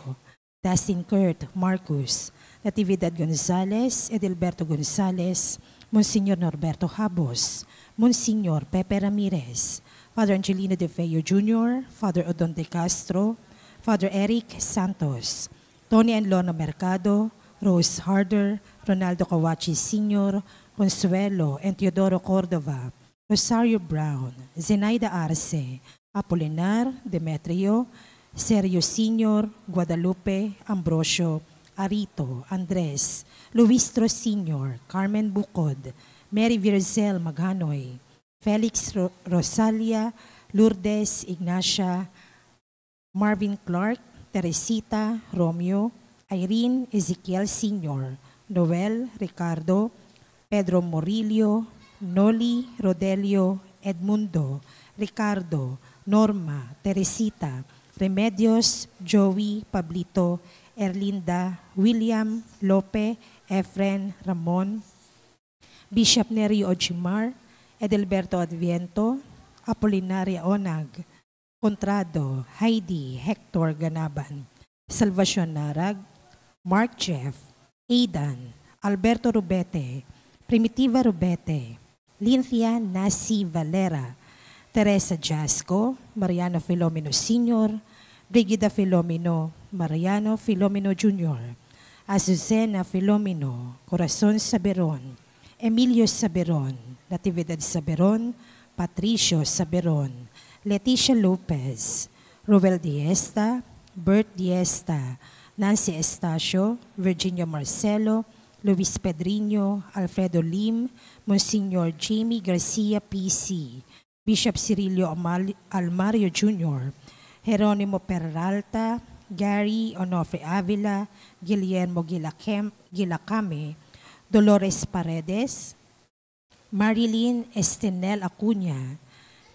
Dustin Kurt, Marcus, Natividad Gonzales, Edelberto Gonzales, Monsignor Norberto Habos, Monsignor Pepe Ramirez, Father Angelino De Feo Jr., Father Odon De Castro, Father Eric Santos, Tony and Lona Mercado, Rose Harder, Ronaldo Kawachi Sr., Consuelo and Teodoro Cordova, Rosario Brown, Zenaida Arce, Apolinar, Demetrio, Sergio Sr., Guadalupe, Ambrosio, Arito, Andres, Luistro Sr., Carmen Bucod, Mary Virzel Maghanoy, Felix Rosalia, Lourdes Ignacia, Marvin Clark, Teresita, Romeo, Irene Ezekiel Sr., Noel Ricardo, Pedro Morillo, Noli Rodelio, Edmundo, Ricardo, Norma, Teresita, Remedios, Joey, Pablito, Erlinda, William, Lope, Efren, Ramon, Bishop Nerio Ochimar, Edelberto Adviento, Apolinaria Onag, Contrado, Heidi, Hector Ganaban, Salvacion Narag, Mark Jeff, Aidan, Alberto Rubete, Primitiva Rubete, Lynthia Nasi Valera, Teresa Jasco, Mariano Filomeno Sr., Brigida Filomeno, Mariano Filomeno Jr., Azucena Filomeno, Corazon Saberon, Emilio Saberon, Natividad Saberon, Patricio Saberon, Leticia Lopez, Roel Diesta, Bert Diesta, Nancy Estacio, Virginia Marcelo, Luis Pedriño, Alfredo Lim, Monsignor Jamie Garcia PC, Bishop Cirilio Almario Jr., Jeronimo Peralta, Gary Onofre Avila, Guillermo Gilacame, Dolores Paredes, Marilyn Estenel Acuña,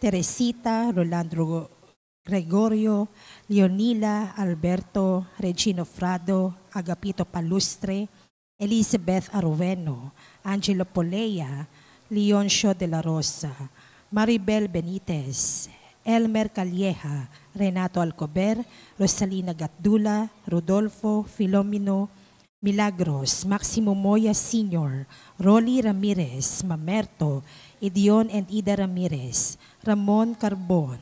Teresita Rolando Gregorio, Leonila Alberto, Regino Frado, Agapito Palustre, Elizabeth Aroveno, Angelo Polea, Leoncio de la Rosa, Maribel Benitez, Elmer Calleja, Renato Alcober, Rosalina Gatdula, Rodolfo Filomeno, Milagros, Maximo Moya Sr., Rolly Ramirez, Mamerto, Idion and Ida Ramirez, Ramon Carbon,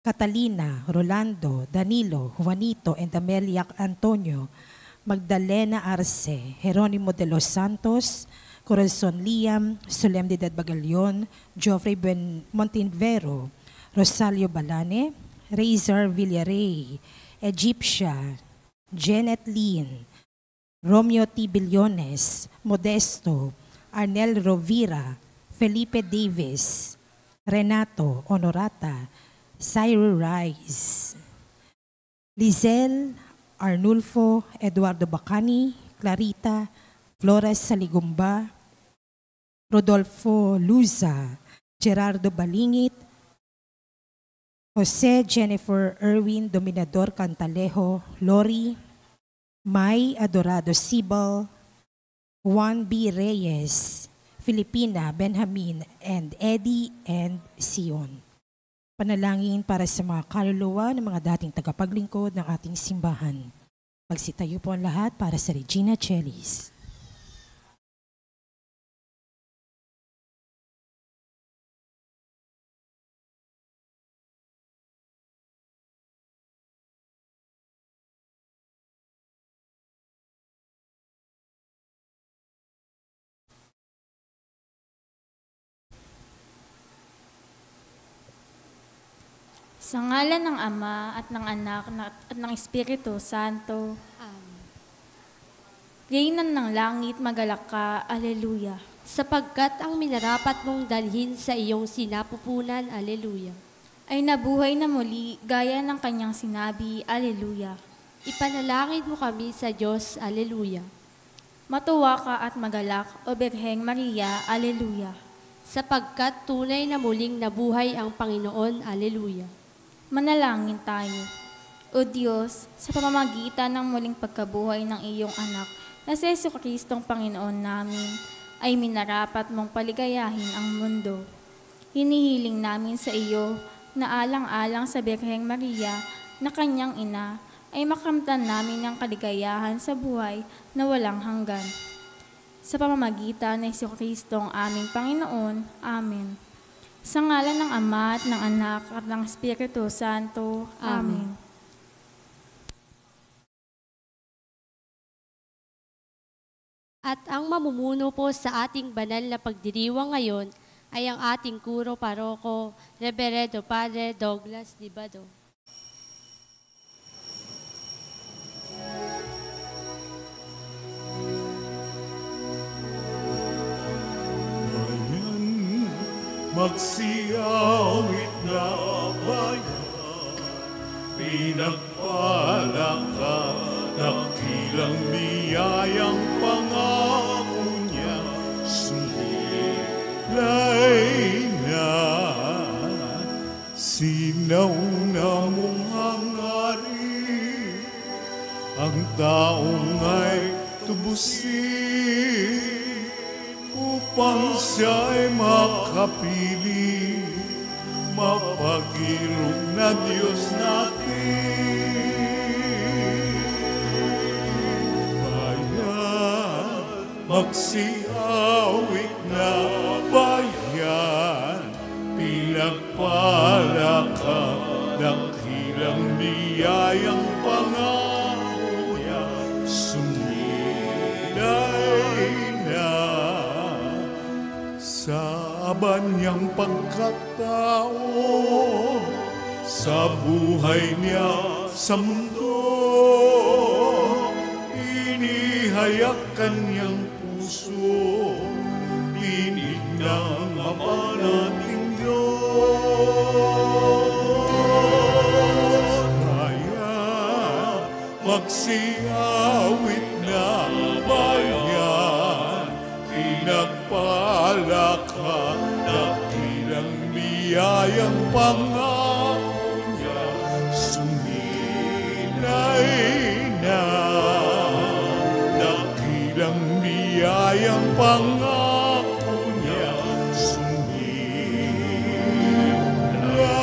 Catalina, Rolando, Danilo, Juanito, and Amelia Antonio, Magdalena Arce, Jeronimo de los Santos, Corazon Liam, Solemnidad Bagalion, Geoffrey Montinvero, Rosario Balane, Razor Villarey, Egyptia, Janet Lynn, Romeo T. Billones, Modesto, Arnel Rovira, Felipe Davis, Renato Honorata, Cyril Rice, Lizelle Arnulfo, Eduardo Bacani, Clarita, Flores Saligumba, Rodolfo Luza, Gerardo Balingit, Jose Jennifer Erwin Dominador Cantalejo, Lori, May Adorado Sibal, Juan B. Reyes, Filipina, Benjamin, and Eddie and Sion. Panalangin para sa mga kaluluwa ng mga dating tagapaglingkod ng ating simbahan. Magsitayo po ang lahat para sa Regina Celis. Sa ngalan ng Ama at ng Anak at ng Espiritu Santo. Amen. Reynan ng langit, magalak ka. Aleluya. Sapagkat ang minarapat mong dalhin sa iyong sinapupunan, aleluya. Ay nabuhay na muli, gaya ng kanyang sinabi, aleluya. Ipanalangin mo kami sa Diyos, aleluya. Matuwa ka at magalak, O Birheng Maria, aleluya. Sapagkat tunay na muling nabuhay ang Panginoon, aleluya. Manalangin tayo. O Diyos, sa pamamagitan ng muling pagkabuhay ng iyong anak, na si Jesucristong Panginoon namin, ay minarapat mong paligayahin ang mundo. Hinihiling namin sa iyo na alang-alang sa Birheng Maria na kanyang ina, ay makamtan namin ang kaligayahan sa buhay na walang hanggan. Sa pamamagitan ng Jesucristong aming Panginoon. Amen. Sa ngalan ng Ama at ng Anak at ng Espiritu Santo. Amen. At ang mamumuno po sa ating banal na pagdiriwang ngayon ay ang ating kuro paroko, Reverendo Padre Douglas Libado. Magsiawit na bayan, pinagpala ka, nakilang niyayang pangako niya, sumilay na. Sinauna mong hangarin, ang taong ay tubusin, upang siya'y makapili, mapag-irog na Diyos natin. Bayan, magsiawit na bayan, pinagpala ka, dakilang niyayang pangako niya, sumilay na. Sa abanyang pagkatao, sa buhay niya sa mundo, inihayag kanyang puso, tinig ng Ama nating Diyos. Kaya magsiawit na bayan, pinagpala ka, dakilang niyayang pangako niya, sumilay na. Dakilang niyayang pangako niya, sumilay na.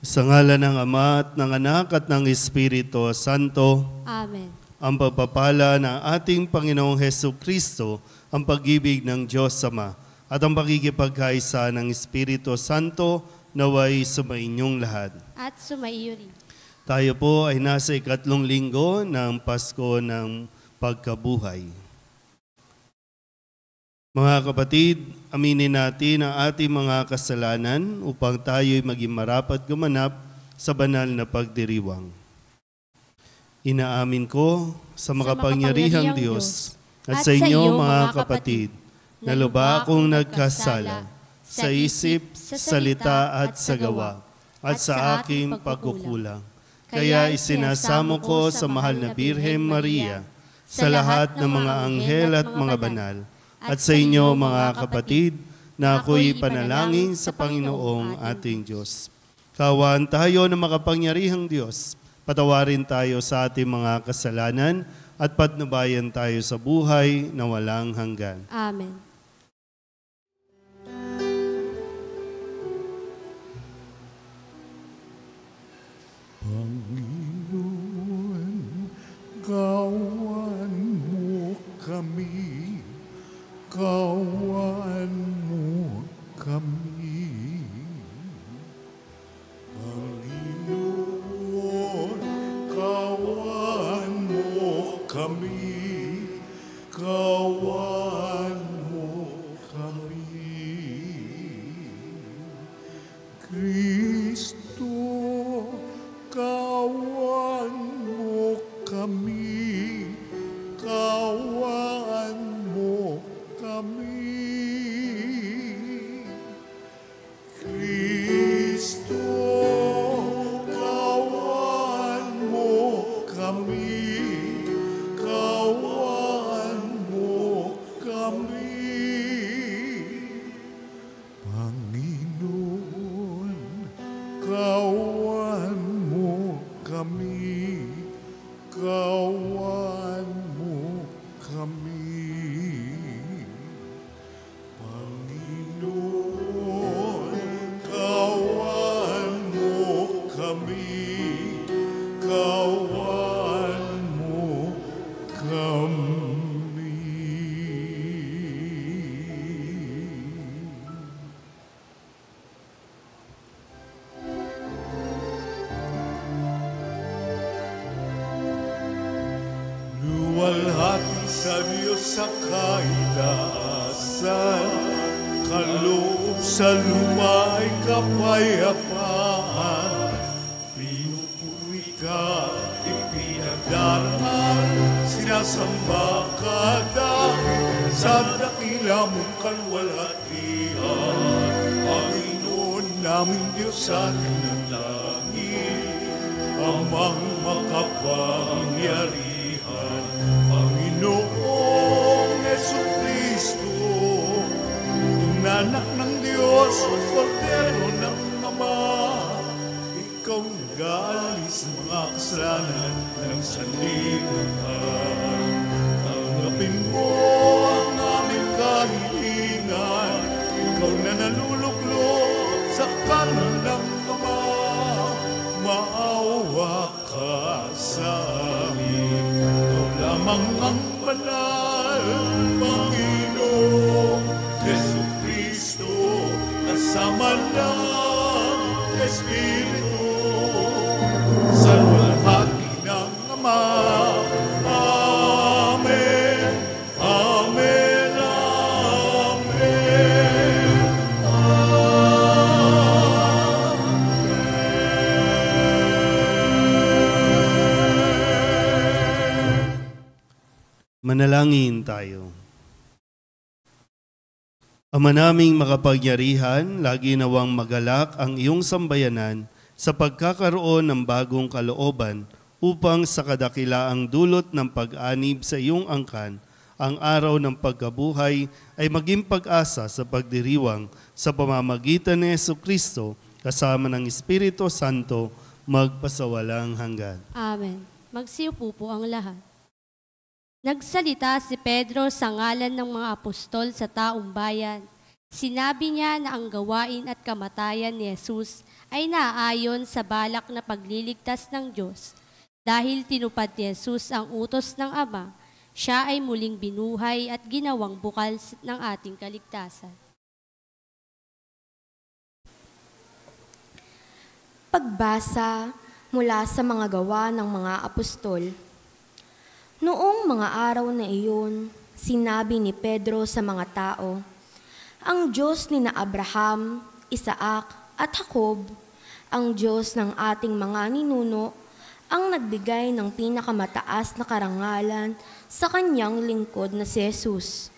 Sa ngalan ng Ama at ng Anak at ng Espiritu Santo. Amen. ang pagpapala ng ating Panginoong Hesus Kristo, ang pag-ibig ng Diyos Ama, at ang pakikipagkaisa ng Espiritu Santo naway sumainyong lahat. At sumaiyo rin. Tayo po ay nasa 3 linggo ng Pasko ng Pagkabuhay. Mga kapatid, aminin natin ang ating mga kasalanan upang tayo'y maging marapat gumanap sa banal na pagdiriwang. Inaamin ko sa makapangyarihang Diyos at sa inyo mga kapatid na lubha akong nagkasala sa isip, sa salita at sa gawa at sa aking pagkukulang. Kaya isinasamo ko sa mahal na Birhen Maria, sa lahat ng mga anghel at mga banal, at sa inyo mga kapatid na ako'y panalangin sa Panginoong ating Diyos. Kaawaan tayo ng makapangyarihang Diyos, patawarin tayo sa ating mga kasalanan at patnubayan tayo sa buhay na walang hanggan. Amen. Panginoon, kawan mo kami, kawan mo kami. Panginoon, kawan mo kami, kawan mo kami. Kristo, kawan mo kami, kawan mo kami. Kristo, kawan mo kami, kawan mo kami. Panginoon, kawan mo kami, kawan mo kami. Panginoon, kawan mo kami, kawan mo kami. Luwalhati sa Diyos sa kaitaasan, kaloob sa lupa ay kapayapaan. Pinupuri ka, ipinagdaraan, sinasamba ka dahil sa dakila mong kalwalhatian. Panginoon naming Diyos ating ng langit, amang makapangyarihan. Panginoong Jesucristo, anak ng Diyos, Kordero ng Ama, ikaw nag-aalis ng mga kasalanan ng sanlibutan. Tanggapin mo ang aming kahilingan, ikaw na naluluklok sa kanan ng Ama. Maawa ka sa amin, ikaw lamang ang banal, Panginoong Jesucristo, kasama ng Espiritu, sa luwalhati ng Ama. Amen, Amen, Amen, Manalangin tayo. Ama naming makapangyarihan, lagi nawang magalak ang iyong sambayanan sa pagkakaroon ng bagong kalooban upang sa kadakilaang dulot ng pag-anib sa iyong angkan, ang araw ng pagkabuhay ay maging pag-asa sa pagdiriwang sa pamamagitan ni Jesucristo kasama ng Espiritu Santo magpasawalang hanggan. Amen. Magsiupo po ang lahat. Nagsalita si Pedro sa ngalan ng mga apostol sa taong bayan. Sinabi niya na ang gawain at kamatayan ni Jesus ay naaayon sa balak na pagliligtas ng Diyos. Dahil tinupad ni Jesus ang utos ng Ama, siya ay muling binuhay at ginawang bukal ng ating kaligtasan. Pagbasa mula sa mga gawa ng mga apostol. Noong mga araw na iyon, sinabi ni Pedro sa mga tao, "Ang Diyos ni na Abraham, Isaac at Jacob, ang Diyos ng ating mga ninuno, ang nagbigay ng pinakamataas na karangalan sa kanyang lingkod na si Jesus.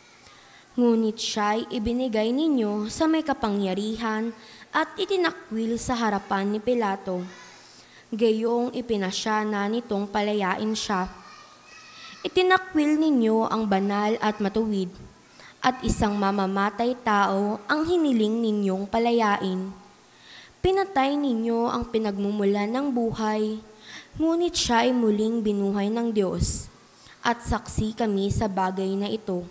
Ngunit siya'y ibinigay ninyo sa may kapangyarihan at itinakwil sa harapan ni Pilato. Gayong ipinasya na nitong palayain siya. Itinakwil ninyo ang banal at matuwid, at isang mamamatay tao ang hiniling ninyong palayain. Pinatay ninyo ang pinagmumulan ng buhay, ngunit siya ay muling binuhay ng Diyos, at saksi kami sa bagay na ito.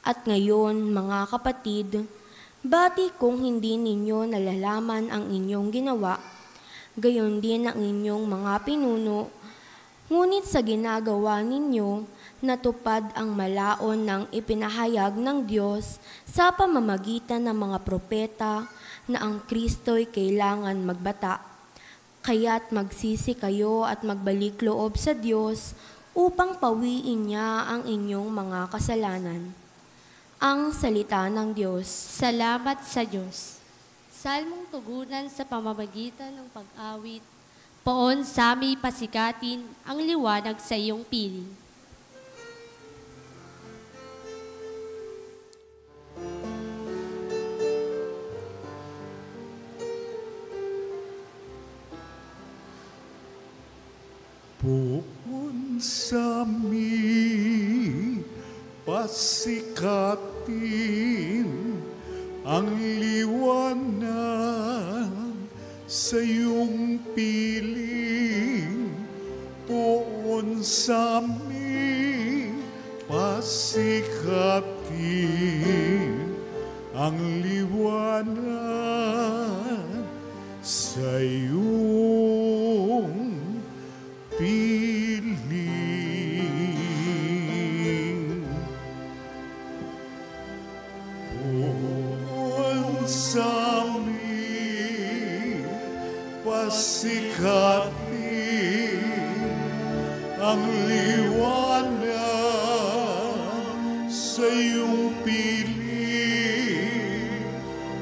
At ngayon, mga kapatid, bati kung hindi ninyo nalalaman ang inyong ginawa, gayon din ang inyong mga pinuno, ngunit sa ginagawa ninyo, natupad ang malaon ng ipinahayag ng Diyos sa pamamagitan ng mga propeta na ang Kristo'y kailangan magbata. Kaya't magsisi kayo at magbalik loob sa Diyos upang pawiin niya ang inyong mga kasalanan." Ang salita ng Diyos. Salamat sa Diyos. Salmong tugunan sa pamamagitan ng pag-awit. Poon sa aming pasikatin ang liwanag sa iyong piling. Poon sa aming pasikatin ang liwanag sa iyong piling. Poon sa aming pasikatin ang liwanag sa iyong piling. Poon sa aming pasikatin ang liwanag sa iyong piling.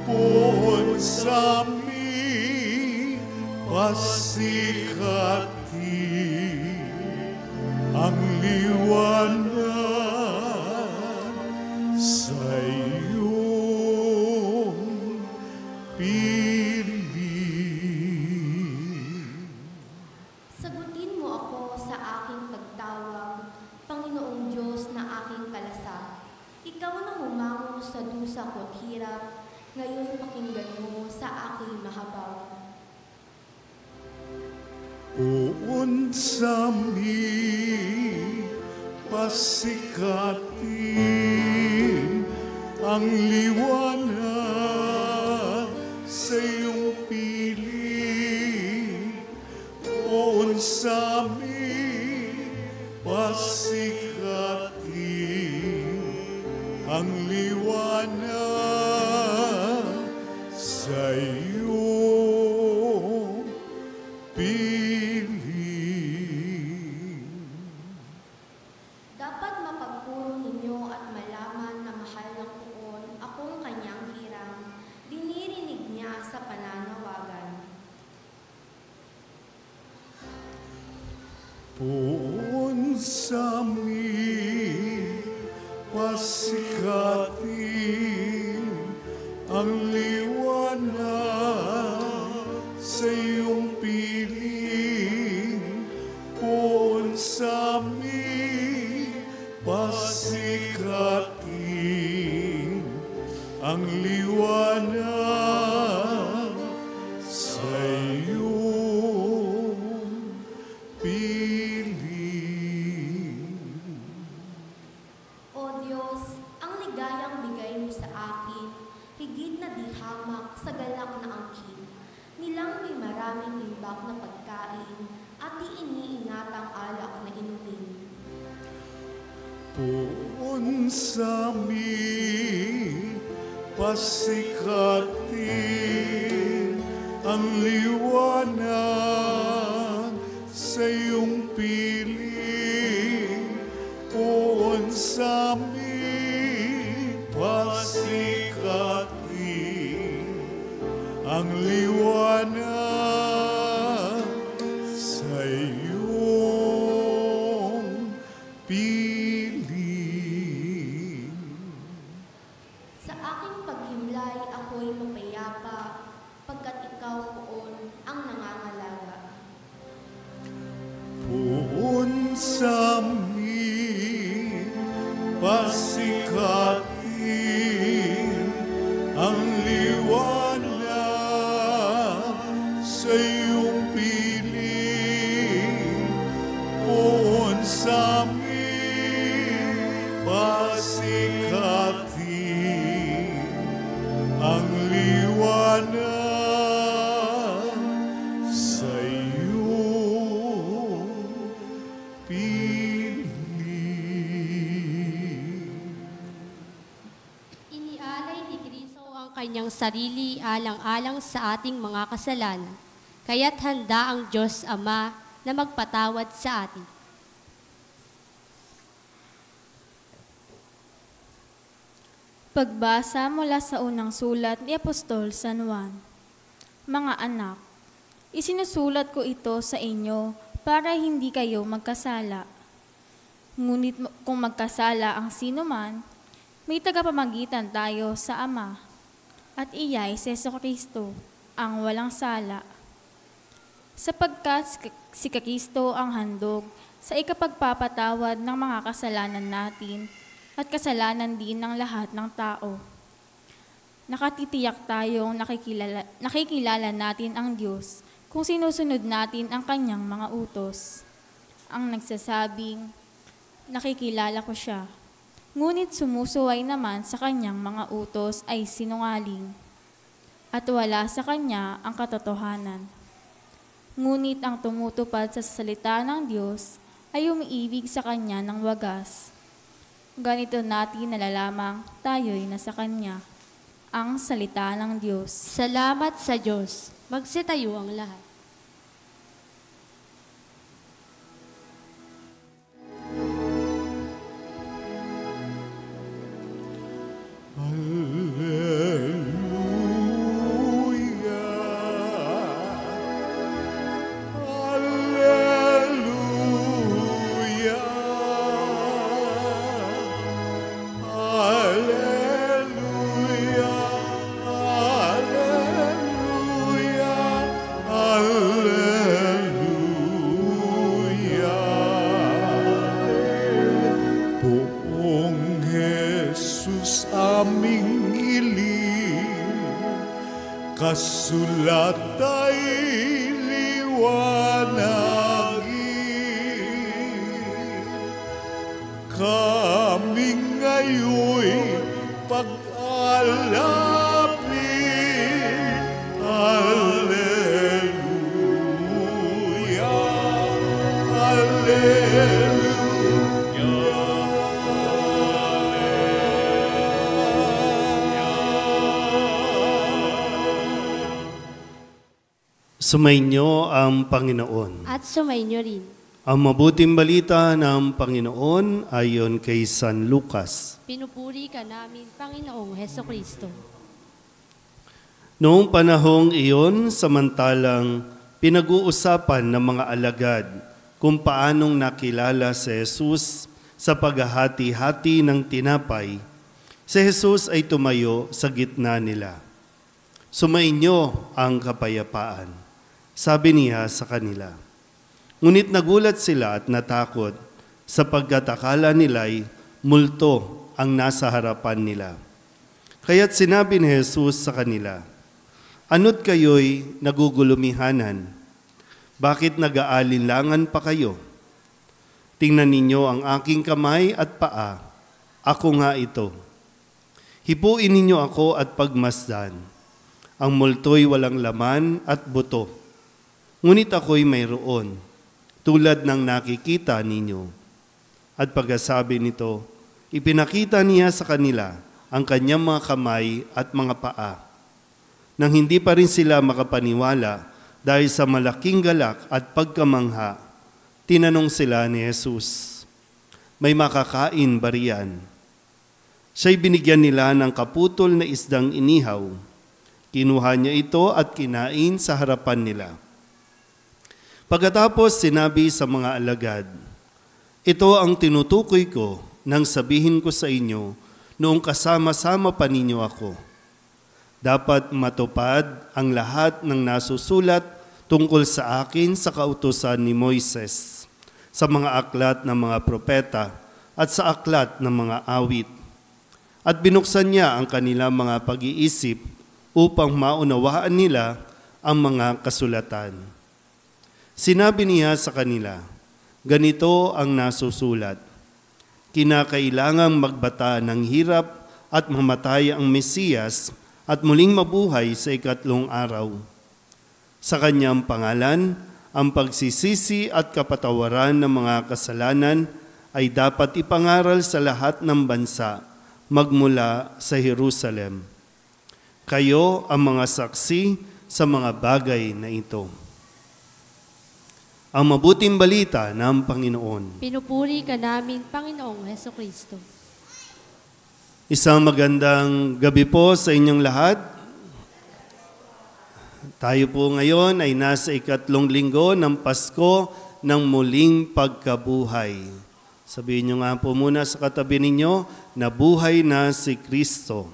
Poon sa aming pasikatin ang liwanag sa iyong piling. Sagutin mo ako sa aking pagtawag, Panginoong Diyos na aking kalasag. Ikaw na humango sa dusa ko't hirap, ngayon pakinggan mo sa aking mahabag. Poon sa aming pasikatin ang liwanag sa iyong piling. Poon sa aming pasikatin ang liwanag sa iyong piling. Dapat mapagpuro ninyo at malaman na mahal ng Poon akong kanyang hirang, dinirinig niya sa pananawagan. Poon sa aming pasikatin ang liwanag sa iyong piling. Poon sa aming pasikatin ang liwanag sa iyong piling. O Diyos, ang ligayang bigay mo sa akin, higit na di hamak sa galak na angkin. Nilang may maraming imbak na pagkain at iiniin Poon sa amin, pasikatin ang liwanag sa iyong piling. Poon sa amin, pasikatin ang liwanag sa iyong piling. Sa aking paghimlay, ako'y mapayapa, pagkat ikaw poon ang nangangalaga. Poon sa amin, pasikatin ang liwanag sa iyong piling. Poon sa amin, pasikatin ang liwanag sa iyong piling. Inialay ni Kristo ang kanyang sarili alang-alang sa ating mga kasalanan, kaya't handa ang Diyos Ama na magpatawad sa atin. Pagbasa mula sa unang sulat ni Apostol San Juan. Mga anak, isinusulat ko ito sa inyo para hindi kayo magkasala. Ngunit kung magkasala ang sino man, may tagapamagitan tayo sa Ama, at iya'y si Jesucristo, ang walang sala. Sapagkat si Kristo ang handog sa ikapagpapatawad ng mga kasalanan natin at kasalanan din ng lahat ng tao. Nakatitiyak tayong nakikilala natin ang Diyos kung sinusunod natin ang kanyang mga utos. Ang nagsasabing, nakikilala ko siya, ngunit sumusuway naman sa kanyang mga utos ay sinungaling, at wala sa kanya ang katotohanan. Ngunit ang tumutupad sa salita ng Diyos ay umiibig sa kanya ng wagas. Ganito natin nalalamang tayo'y nasa kanya, ang salita ng Diyos. Salamat sa Diyos. Magsitayo ang lahat. Kasulat ay liwanagin, kami ngayon'y pag-alapin. Alleluia, Alleluia. Sumainyo ang Panginoon. At sumainyo rin. Ang mabuting balita ng Panginoon ayon kay San Lucas. Pinupuri ka namin, Panginoong Hesukristo. Noong panahong iyon, samantalang pinag-uusapan ng mga alagad kung paanong nakilala si Jesus sa paghahati-hati ng tinapay, si Jesus ay tumayo sa gitna nila. Sumainyo ang kapayapaan, sabi niya sa kanila. Ngunit nagulat sila at natakot sapagkat akala nila'y multo ang nasa harapan nila. Kaya't sinabi ni Jesus sa kanila, "Ano't kayo'y nagugulumihanan? Bakit nag-aalinlangan pa kayo? Tingnan ninyo ang aking kamay at paa. Ako nga ito. Hipuin ninyo ako at pagmasdan. Ang multo'y walang laman at buto. Ngunit ako'y mayroon, tulad ng nakikita ninyo. At pagkasabi nito, ipinakita niya sa kanila ang kanyang mga kamay at mga paa. Nang hindi pa rin sila makapaniwala dahil sa malaking galak at pagkamangha, tinanong sila ni Jesus, may makakain ba riyan? Siya'y binigyan nila ng kaputol na isdang inihaw. Kinuha niya ito at kinain sa harapan nila. Pagkatapos sinabi sa mga alagad, ito ang tinutukoy ko nang sabihin ko sa inyo noong kasama-sama pa ninyo ako. Dapat matupad ang lahat ng nasusulat tungkol sa akin sa kautusan ni Moises, sa mga aklat ng mga propeta at sa aklat ng mga awit. At binuksan niya ang kanilang mga pag-iisip upang maunawaan nila ang mga kasulatan. Sinabi niya sa kanila, ganito ang nasusulat, kinakailangang magbata ng hirap at mamatay ang Mesiyas at muling mabuhay sa ikatlong araw. Sa kanyang pangalan, ang pagsisisi at kapatawaran ng mga kasalanan ay dapat ipangaral sa lahat ng bansa, magmula sa Jerusalem. Kayo ang mga saksi sa mga bagay na ito. Ang mabuting balita ng Panginoon. Pinupuri ka namin, Panginoong Hesukristo. Isang magandang gabi po sa inyong lahat. Tayo po ngayon ay nasa ikatlong linggo ng Pasko ng muling pagkabuhay. Sabihin nyo nga po muna sa katabi ninyo, nabuhay na si Kristo.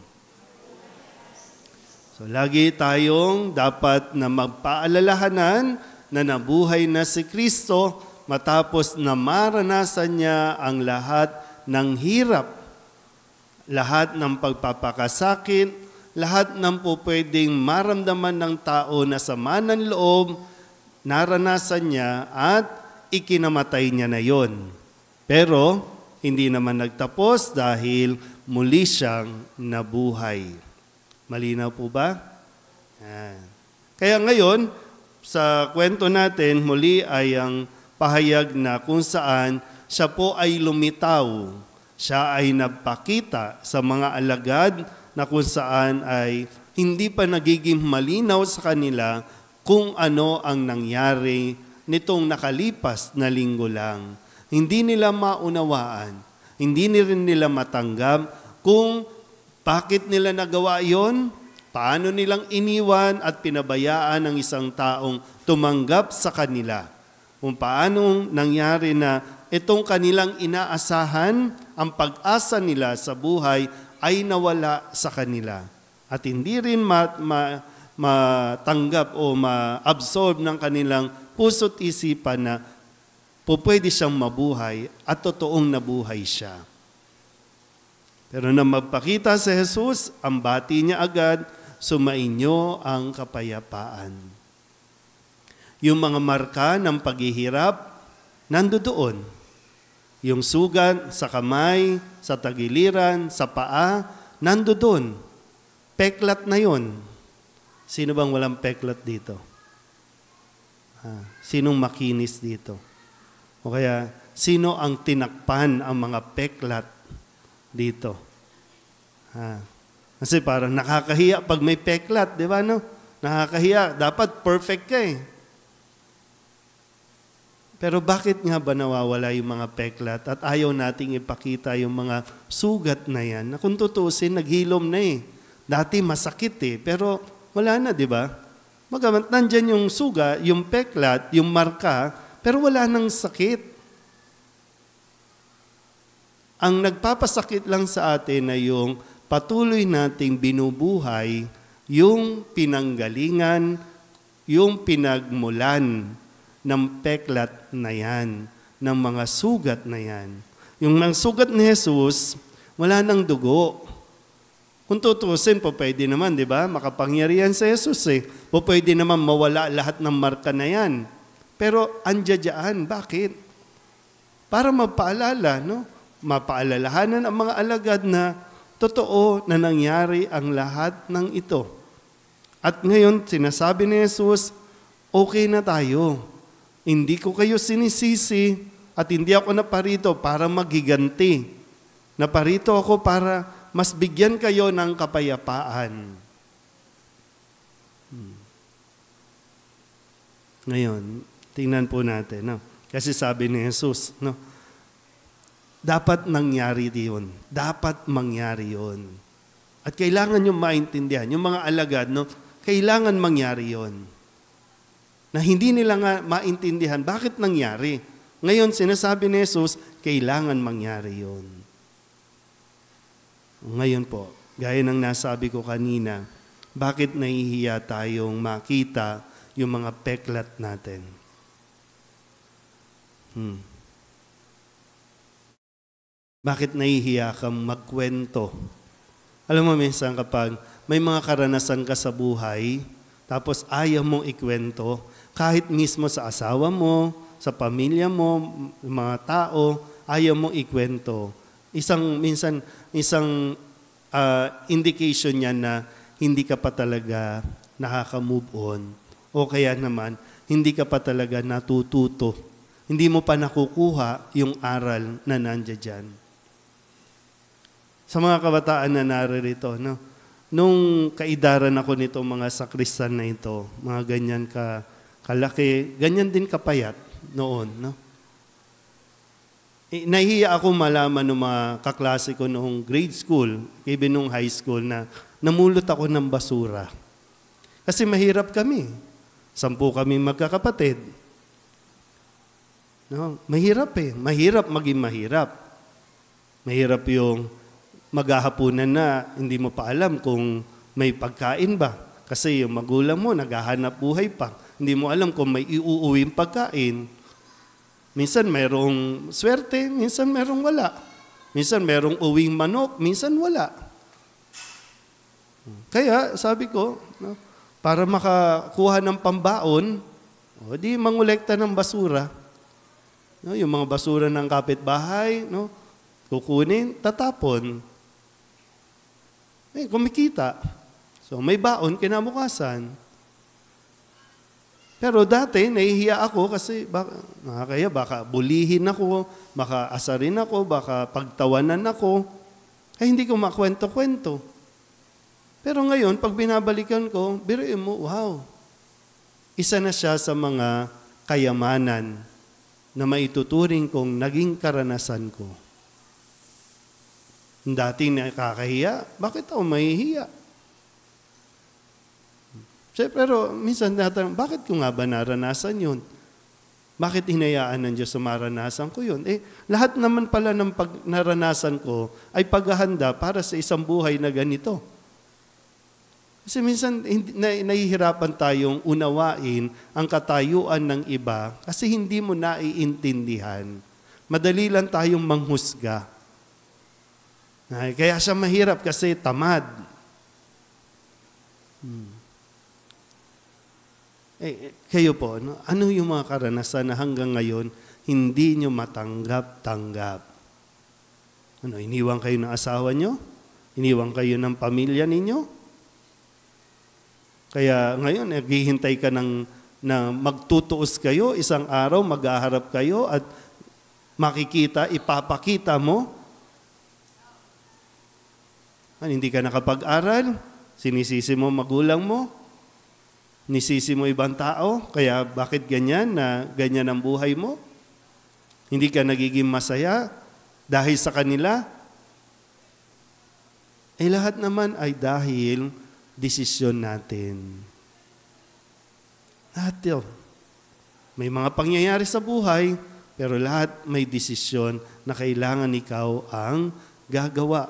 So lagi tayong dapat na magpaalalahanan na nabuhay na si Kristo matapos na maranasan niya ang lahat ng hirap, lahat ng pagpapakasakit, lahat ng po pwedeng maramdaman ng tao na sama ng loob, naranasan niya at ikinamatay niya na yon. Pero hindi naman nagtapos dahil muli siyang nabuhay. Malinaw po ba? Kaya ngayon, sa kwento natin, muli ay ang pahayag na kung saan siya po ay lumitaw. Siya ay nagpakita sa mga alagad na kung saan ay hindi pa nagiging malinaw sa kanila kung ano ang nangyari nitong nakalipas na linggo lang. Hindi nila maunawaan, hindi rin nila matanggap kung bakit nila nagawa yon, paano nilang iniwan at pinabayaan ang isang taong tumanggap sa kanila. Kung paano nangyari na itong kanilang inaasahan, ang pag-asa nila sa buhay ay nawala sa kanila. At hindi rin matanggap o ma-absorb ng kanilang puso't isipan na pwede siyang mabuhay at totoong nabuhay siya. Pero nang magpakita si Jesus, ang bati niya agad, sumainyo ang kapayapaan. Yung mga marka ng paghihirap, nandoon. Yung sugat sa kamay, sa tagiliran, sa paa, nandoon. Peklat na yon. Sino bang walang peklat dito? Sinong makinis dito? O kaya, sino ang tinakpan ang mga peklat dito? Kasi parang nakakahiya pag may peklat, di ba no? Nakakahiya. Dapat perfect ka eh. Pero bakit nga ba nawawala yung mga peklat at ayaw nating ipakita yung mga sugat na yan na kung tutusin, naghilom na eh. Dati masakit eh, pero wala na, di ba? Magamat nandyan yung suga, yung peklat, yung marka, pero wala nang sakit. Ang nagpapasakit lang sa atin na yung patuloy nating binubuhay, yung pinanggalingan, yung pinagmulan ng peklat na yan, ng mga sugat na yan. Yung mga sugat ni Jesus, wala nang dugo. Kung tutusin, pwede naman, di ba? Makapangyarihan sa Jesus eh. Pwede naman mawala lahat ng marka na yan. Pero andiyan, bakit? Para mapaalala, no? Mapaalalahanan ang mga alagad na totoo na nangyari ang lahat ng ito. At ngayon, sinasabi ni Jesus, okay na tayo. Hindi ko kayo sinisisi At hindi ako naparito para maghiganti. Naparito ako para mas bigyan kayo ng kapayapaan. Ngayon, tingnan po natin. No? Kasi sabi ni Jesus, no? Dapat nangyari yun. Dapat mangyari yun. At kailangan nyo maintindihan. Yung mga alagad, no? Kailangan mangyari yun. Na hindi nila nga maintindihan, bakit nangyari? Ngayon, sinasabi ni Jesus, kailangan mangyari yun. Ngayon po, gaya ng nasabi ko kanina, bakit nahihiya tayong makita yung mga peklat natin? Bakit nahihiya kang magkwento? Alam mo, minsan kapag may mga karanasan ka sa buhay, tapos ayaw mong ikwento, kahit mismo sa asawa mo, sa pamilya mo, mga tao, ayaw mong ikwento. Isang indication yan na hindi ka pa talaga nakaka-move on. O kaya naman, hindi ka pa talaga natututo. Hindi mo pa nakukuha yung aral na nandiyan dyan. Sa mga kabataan na naririto, no? Nung kaidaran ako nito mga sakristan na ito, mga ganyan kalaki, ganyan din kapayat noon, no? Nahihiya ako malaman ng mga kaklase ko noong grade school, even noong high school, na namulot ako ng basura. Kasi mahirap kami. 10 kami magkakapatid. No? Mahirap eh. Mahirap maging mahirap. Mahirap yung maghahapunan na hindi mo pa alam kung may pagkain ba. Kasi yung magulang mo naghahanap buhay pa. Hindi mo alam kung may iuuwing pagkain. Minsan mayroong swerte, minsan mayroong wala. Minsan mayroong uwing manok, minsan wala. Kaya sabi ko, no, para makakuha ng pambaon, di mangolekta ng basura. No, yung mga basura ng kapitbahay, no, kukunin, tatapon. Kumikita. So may baon kinabukasan. Pero dati, nahihiya ako kasi baka bulihin ako, baka asarin ako, baka pagtawanan ako. Hindi ko makwento-kwento. Pero ngayon, pag binabalikan ko, biruin mo, wow. Isa na siya sa mga kayamanan na maituturing kong naging karanasan ko. Dating nakakahiya, bakit ako mahihiya? Pero minsan natanong, bakit ko nga ba naranasan yun? Bakit hinayaan ng Diyos sa maranasan ko yun? Lahat naman pala ng naranasan ko ay paghahanda para sa isang buhay na ganito. Kasi minsan nahihirapan tayong unawain ang katayuan ng iba kasi hindi mo naiintindihan. Madali lang tayong manghusga. Kaya siya mahirap kasi tamad. Kayo po, no? Ano yung mga karanasan na hanggang ngayon hindi nyo matanggap-tanggap? Iniwan kayo ng asawa nyo? Iniwan kayo ng pamilya ninyo? Kaya ngayon, naghihintay ka na magtutuos kayo, isang araw maghaharap kayo at makikita, ipapakita mo. Hindi ka nakapag-aral, sinisisi mo magulang mo, nisisi mo ibang tao, kaya bakit ganyan na ganyan ang buhay mo? Hindi ka nagiging masaya dahil sa kanila? Lahat naman ay dahil desisyon natin. Lahat yun. May mga pangyayari sa buhay, pero lahat may desisyon na kailangan ikaw ang gagawa.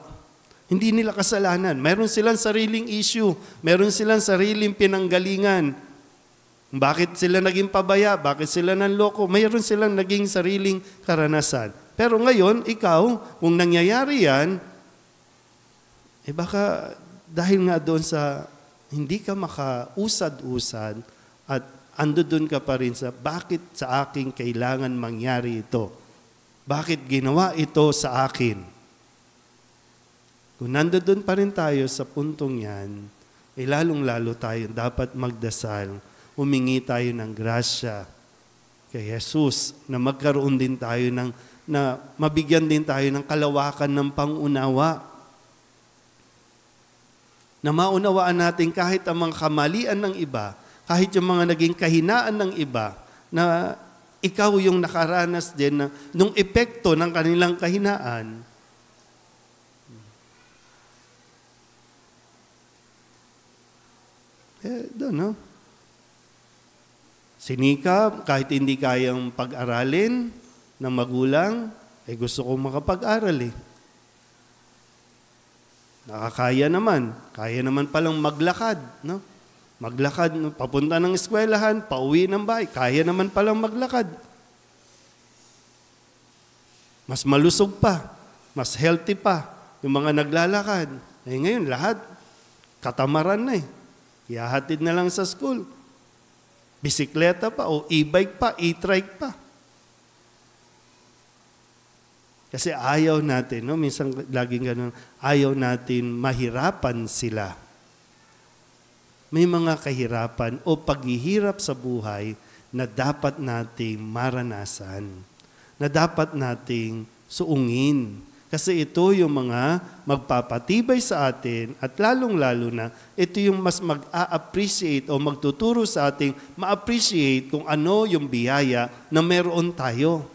Hindi nila kasalanan. Meron silang sariling issue. Meron silang sariling pinanggalingan. Bakit sila naging pabaya? Bakit sila nanloko? Mayroon silang naging sariling karanasan. Pero ngayon, ikaw, kung nangyayari yan, baka dahil nga doon sa hindi ka makausad-usad at ando doon ka pa rin sa bakit sa akin kailangan mangyari ito? Bakit ginawa ito sa akin? Kung nandoon pa rin tayo sa puntong yan, lalong-lalo tayo dapat magdasal, humingi tayo ng grasya kay Jesus, na magkaroon din tayo na mabigyan din tayo ng kalawakan ng pangunawa. Na maunawaan natin kahit ang mga kamalian ng iba, kahit yung mga naging kahinaan ng iba, na ikaw yung nakaranas din ng epekto ng kanilang kahinaan. Doon, no? Sinikap, kahit hindi kayang pag-aralin ng magulang, gusto kong makapag-aral eh. Nakakaya naman. Kaya naman palang maglakad, no? Maglakad, papunta ng eskwelahan, pauwi ng bahay. Kaya naman palang maglakad. Mas malusog pa, mas healthy pa yung mga naglalakad. Ngayon, lahat, katamaran na eh. Ihahatid na lang sa school. Bisikleta pa, o e-bike pa, e-trike pa. Kasi ayaw natin, no? Minsan laging ganun, ayaw natin mahirapan sila. May mga kahirapan o paghihirap sa buhay na dapat nating maranasan, na dapat nating suungin. Kasi ito yung mga magpapatibay sa atin at lalong-lalo na ito yung mas mag-a-appreciate o magtuturo sa ating ma-appreciate kung ano yung biyaya na meron tayo.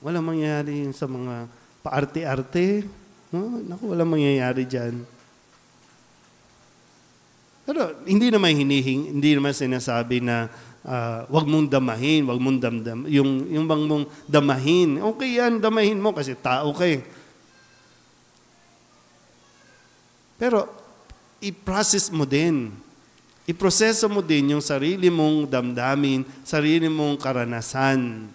Walang mangyayari sa mga paarte-arte. No? Naku, walang mangyayari dyan. Pero hindi naman sinasabi na wag mong damahin, wag mong damdam. Yung bang mong damahin, okay yan, damahin mo kasi tao ka eh. Pero i-process mo din. Iproseso mo din yung sarili mong damdamin, sarili mong karanasan.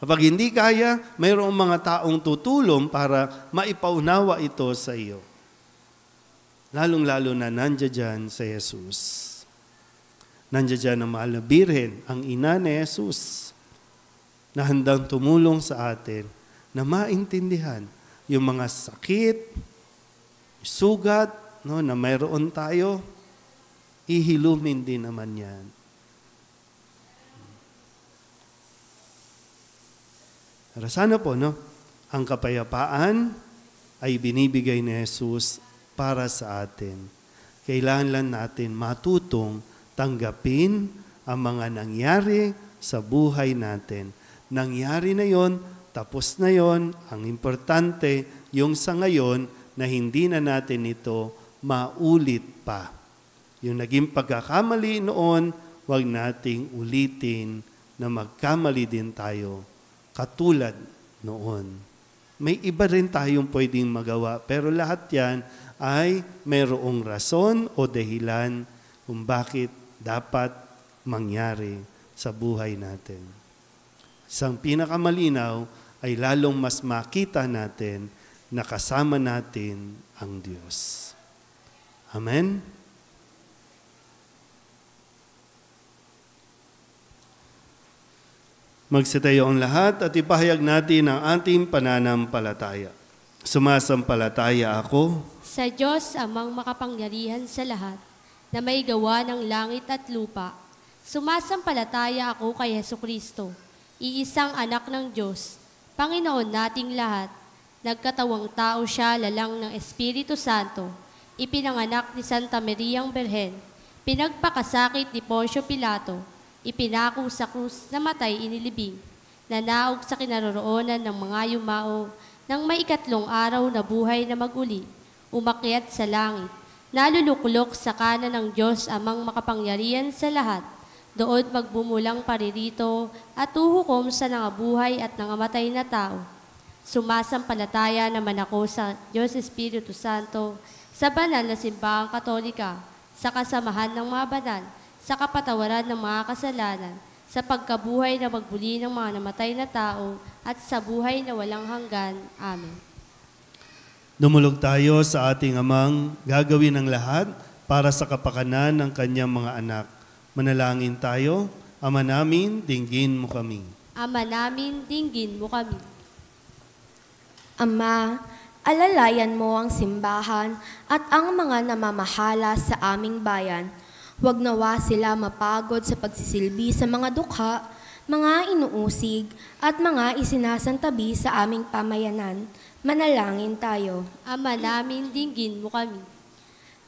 Kapag hindi kaya, mayroong mga taong tutulong para maipaunawa ito sa iyo. Lalong-lalo na nandiyan dyan sa Jesus. Nandiyan dyan ang mahal na Birhen, ang ina ni Jesus, na handang tumulong sa atin na maintindihan yung mga sakit, sugat, no, na mayroon tayo, ihilumin din naman yan. Pero sana po, no, ang kapayapaan ay binibigay ni Jesus para sa atin. Kailangan lang natin matutong tanggapin ang mga nangyari sa buhay natin. Nangyari na yon, tapos na yon. Ang importante, yung sa ngayon na hindi na natin ito maulit pa. Yung naging pagkakamali noon, huwag nating ulitin na magkamali din tayo katulad noon. May iba rin tayong pwedeng magawa, pero lahat yan ay mayroong rason o dahilan kung bakit dapat mangyari sa buhay natin. Isang pinakamalinaw ay lalong mas makita natin na kasama natin ang Diyos. Amen? Magsitayo ang lahat at ipahayag natin ang ating pananampalataya. Sumasampalataya ako sa Diyos amang makapangyarihan sa lahat, na may gawa ng langit at lupa. Sumasampalataya ako kay Hesukristo, iisang anak ng Diyos, Panginoon nating lahat. Nagkatawang tao siya lalang ng Espiritu Santo, ipinanganak ni Santa Mariang Birhen, pinagpakasakit ni Poncio Pilato, ipinako sa krus, namatay inilibing, nanaog sa kinaroroonan ng mga yumao, nang may ikatlong araw na buhay na maguli, umakyat sa langit, naluluklok sa kanan ng Diyos amang makapangyarihan sa lahat, doon magbumulang paririto at uhukom sa nangabuhay at nangamatay na tao. Sumasampalataya naman ako sa Diyos Espiritu Santo, sa banal na simbahang katolika, sa kasamahan ng mga banal, sa kapatawaran ng mga kasalanan, sa pagkabuhay na magbuli ng mga namatay na tao, at sa buhay na walang hanggan. Amen. Dumulog tayo sa ating Amang gagawin ang lahat para sa kapakanan ng kanyang mga anak. Manalangin tayo. Ama namin, dinggin mo kami. Ama namin, dinggin mo kami. Ama, Alalayan mo ang simbahan at ang mga namamahala sa aming bayan. Huwag nawa sila mapagod sa pagsisilbi sa mga dukha, mga inuusig at mga isinasantabi sa aming pamayanan. Manalangin tayo. Ama namin, dinggin mo kami.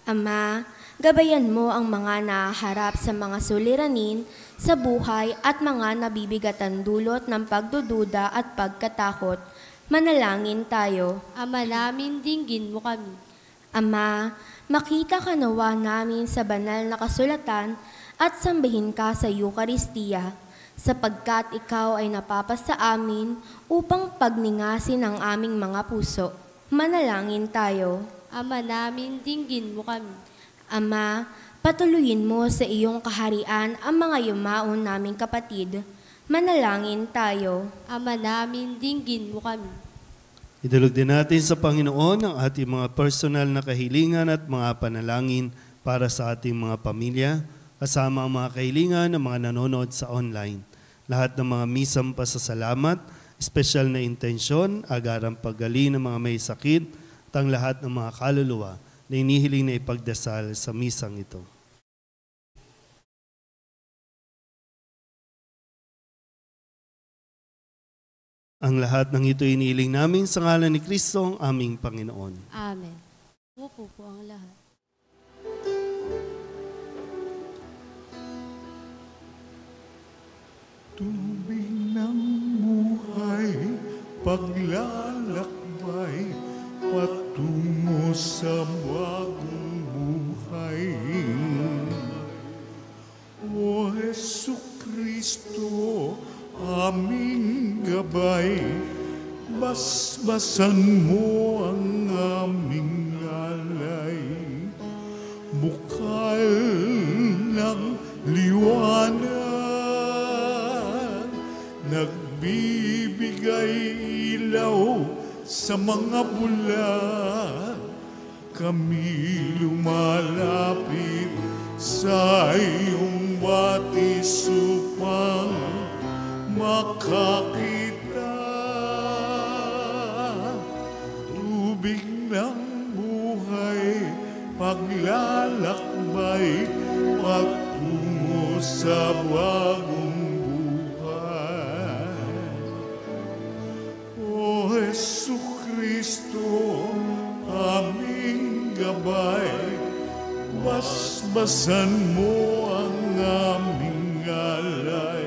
Ama, gabayan mo ang mga nahaharap sa mga suliranin sa buhay at mga nabibigatan dulot ng pagdududa at pagkatakot. Manalangin tayo. Ama namin, dinggin mo kami. Ama, makita ka nawa namin sa banal na kasulatan at sambahin ka sa Eucharistia, sapagkat ikaw ay napapasa amin upang pagningasin ang aming mga puso. Manalangin tayo. Ama namin, dinggin mo kami. Ama, patuloyin mo sa iyong kaharian ang mga yumaon naming kapatid. Manalangin tayo. Ama namin, dinggin mo kami. Idulog din natin sa Panginoon ang ating mga personal na kahilingan at mga panalangin para sa ating mga pamilya, kasama ang mga kahilingan ng mga nanonood sa online. Lahat ng mga misang pasasalamat, espesyal na intensyon, agarang paggaling ng mga may sakit, at ang lahat ng mga kaluluwa na inihiling na ipagdasal sa misang ito. Ang lahat ng ito inihiling namin sa ngalan ni Kristo, ang aming Panginoon. Amen. Upo po ang lahat. Tubig ng buhay, paglalakbay, patungo sa bagong buhay. O Jesucristo, aming gabay, basbasan mo ang aming alay. Bukal ng liwanag, nagbibigay ilaw sa mga bulag. Kami lumalapit sa iyong batis upang makakita. Tubig ng buhay, paglalakbay, patungo sa bagong buhay. O Jesucristo, aming gabay, basbasan mo ang aming alay.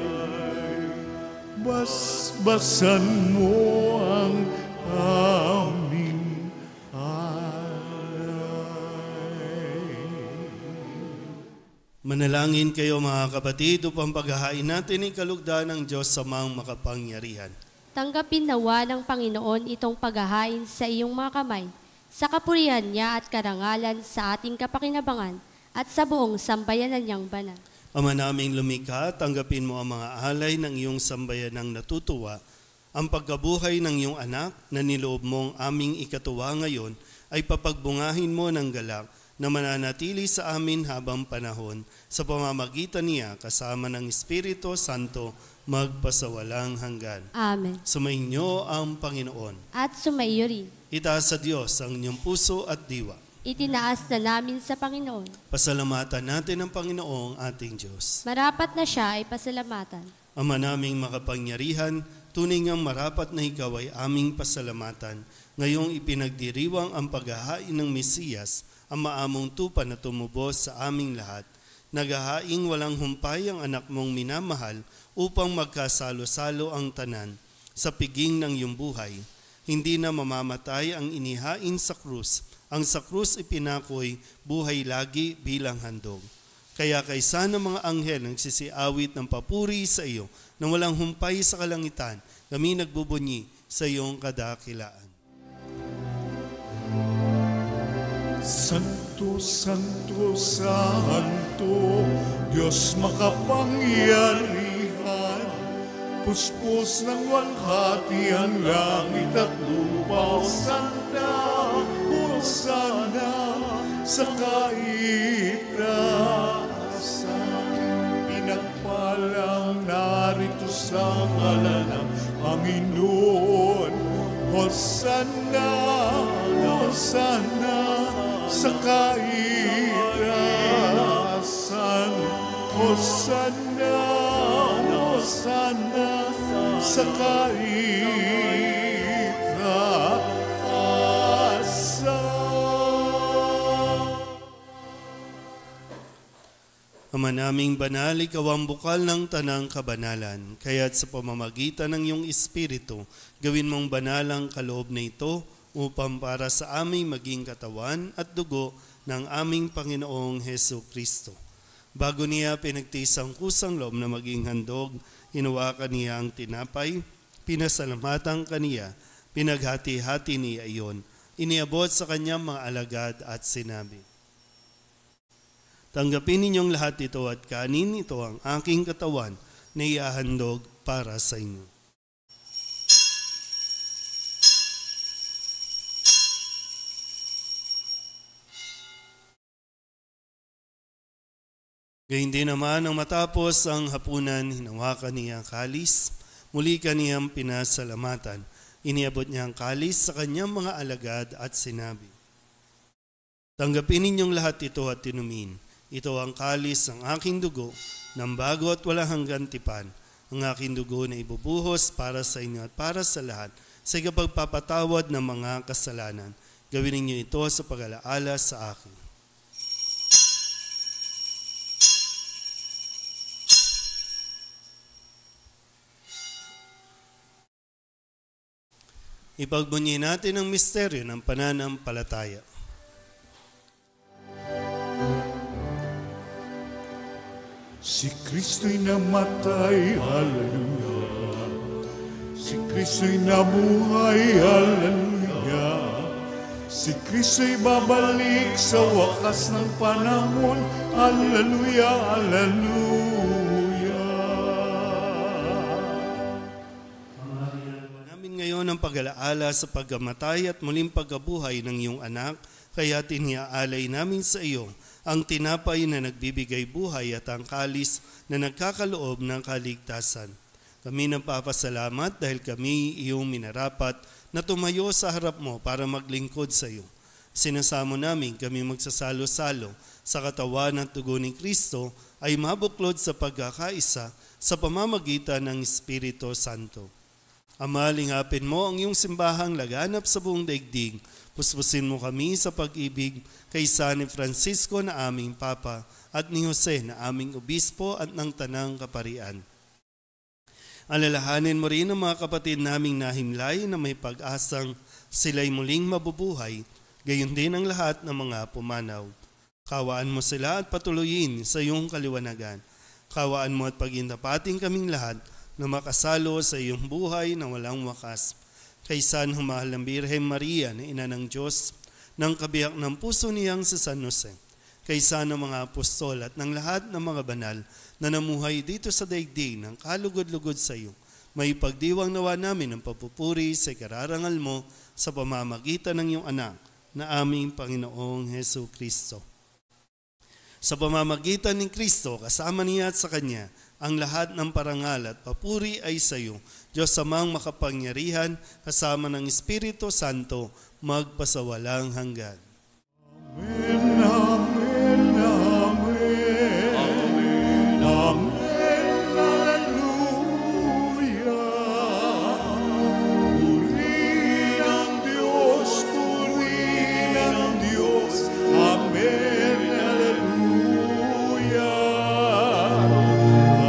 Basbasan mo ang aming alay. Manalangin kayo mga kapatid upang paghahain natin ang kalugdan ng Diyos sa mga makapangyarihan. Tanggapin nawa ng Panginoon itong paghahain sa iyong mga kamay, sa kapurihan niya at karangalan sa ating kapakinabangan at sa buong sambayanan niyang banal. Ama naming lumikha, tanggapin mo ang mga alay ng iyong sambayanang natutuwa. Ang pagkabuhay ng iyong anak na niloob mong aming ikatuwa ngayon ay papagbungahin mo ng galak na mananatili sa amin habang panahon sa pamamagitan niya kasama ng Espiritu Santo magpasawalang hanggan. Amen. Sumainyo ang Panginoon. At sumaiyo rin. Itaas sa Diyos ang inyong puso at diwa. Itinaas na namin sa Panginoon. Pasalamatan natin ang Panginoong ating Diyos. Marapat na siya ay pasalamatan. Ama naming makapangyarihan, tunay ngang marapat na ikaw ay aming pasalamatan. Ngayong ipinagdiriwang ang paghahain ng Mesiyas, ang maamong tupa na tumubos sa aming lahat. Naghahaing walang humpay ang anak mong minamahal upang magkasalo-salo ang tanan sa piging ng iyong buhay. Hindi na mamamatay ang inihain sa krus. Ang sa krus ipinakoy buhay lagi bilang handog. Kaya kaysa ng mga anghel nagsisiawit ng papuri sa iyo na walang humpay sa kalangitan, kami nagbubunyi sa iyong kadakilaan. Santo, Santo, Santo, Diyos makapangyarihan, puspos ng walhati ang langit at lupa. Hosana sa kaitaasan, pinagpalang narito sa ngalan ng Panginoon. Hosana Hosana sa kaitaasan. Hosana, Hosana sa kaitaasan. Ama naming banal, ikaw ang bukal ng tanang kabanalan, kaya't sa pamamagitan ng iyong Espiritu, gawin mong banal ang kaloob na ito upang para sa aming maging katawan at dugo ng aming Panginoong Hesu Kristo. Bago niya pinagtiis ang kusang loob na maging handog, hinawakan niya ang tinapay, pinasalamatan kaniya, pinaghati-hati niya iyon, iniabot sa kanyang mga alagad at sinabi, tanggapin ninyong lahat ito at kanin, ito ang aking katawan na iahandog para sa inyo. Gayun din naman ang matapos ang hapunan, hinawakan niya ang kalis, muli kaniyang pinasalamatan. Iniabot niya ang kalis sa kanyang mga alagad at sinabi, tanggapin ninyong lahat ito at tinumin. Ito ang kalis ng aking dugo, ng bago at walang hanggang tipan, ang aking dugo na ibubuhos para sa inyo at para sa lahat, sa ikapagpapatawad ng mga kasalanan. Gawin ninyo ito sa pag-alaala sa akin. Ipagbunyi natin ang misteryo ng pananampalataya. Si Kristo'y namatay, hallelujah. Si Kristo'y nabuhay, hallelujah. Si Kristo'y babalik sa wakas ng panahon, hallelujah, hallelujah. Namin ngayon ang pag-alaala sa pagkamatay at muling pagkabuhay ng iyong anak, kaya tiniaalay namin sa iyo ang tinapay na nagbibigay buhay at ang kalis na nagkakaloob ng kaligtasan. Kami nagpapasalamat dahil kami iyong minarapat na tumayo sa harap mo para maglingkod sa iyo. Sinasamo namin kami magsasalo-salo sa katawan at dugo ni Kristo ay mabuklod sa pagkakaisa sa pamamagitan ng Espiritu Santo. Ama, lingapin mo ang iyong simbahang laganap sa buong daigdig. Puspusin mo kami sa pag-ibig kaysa ni Francisco na aming Papa at ni Jose na aming Obispo at ng Tanang Kaparian. Alalahanin mo rin ang mga kapatid naming nahimlay na may pag-asang sila'y muling mabubuhay, gayon din ang lahat ng mga pumanaw. Kawaan mo sila at patuloyin sa iyong kaliwanagan. Kawaan mo at pagindapating kaming lahat na makasalo sa iyong buhay na walang wakas. Kaysa ng mahal ng Birhen Maria na ina ng Diyos, ng kabiyak ng puso niyang si San Jose, kaysa ng mga apostol at ng lahat ng mga banal na namuhay dito sa daigdig ng kalugod-lugod sa iyo, may pagdiwang nawa namin ang papupuri sa ikararangal mo sa pamamagitan ng iyong anak na aming Panginoong Hesu Kristo. Sa pamamagitan ng Kristo, kasama niya at sa Kanya, ang lahat ng parangal at papuri ay sa iyo, Diyos Amang makapangyarihan, kasama ng Espiritu Santo, magpasawalang hanggan. Amen, amen, amen. Amen, amen, hallelujah. Purihin ang Diyos, purihin ang Diyos. Amen, hallelujah.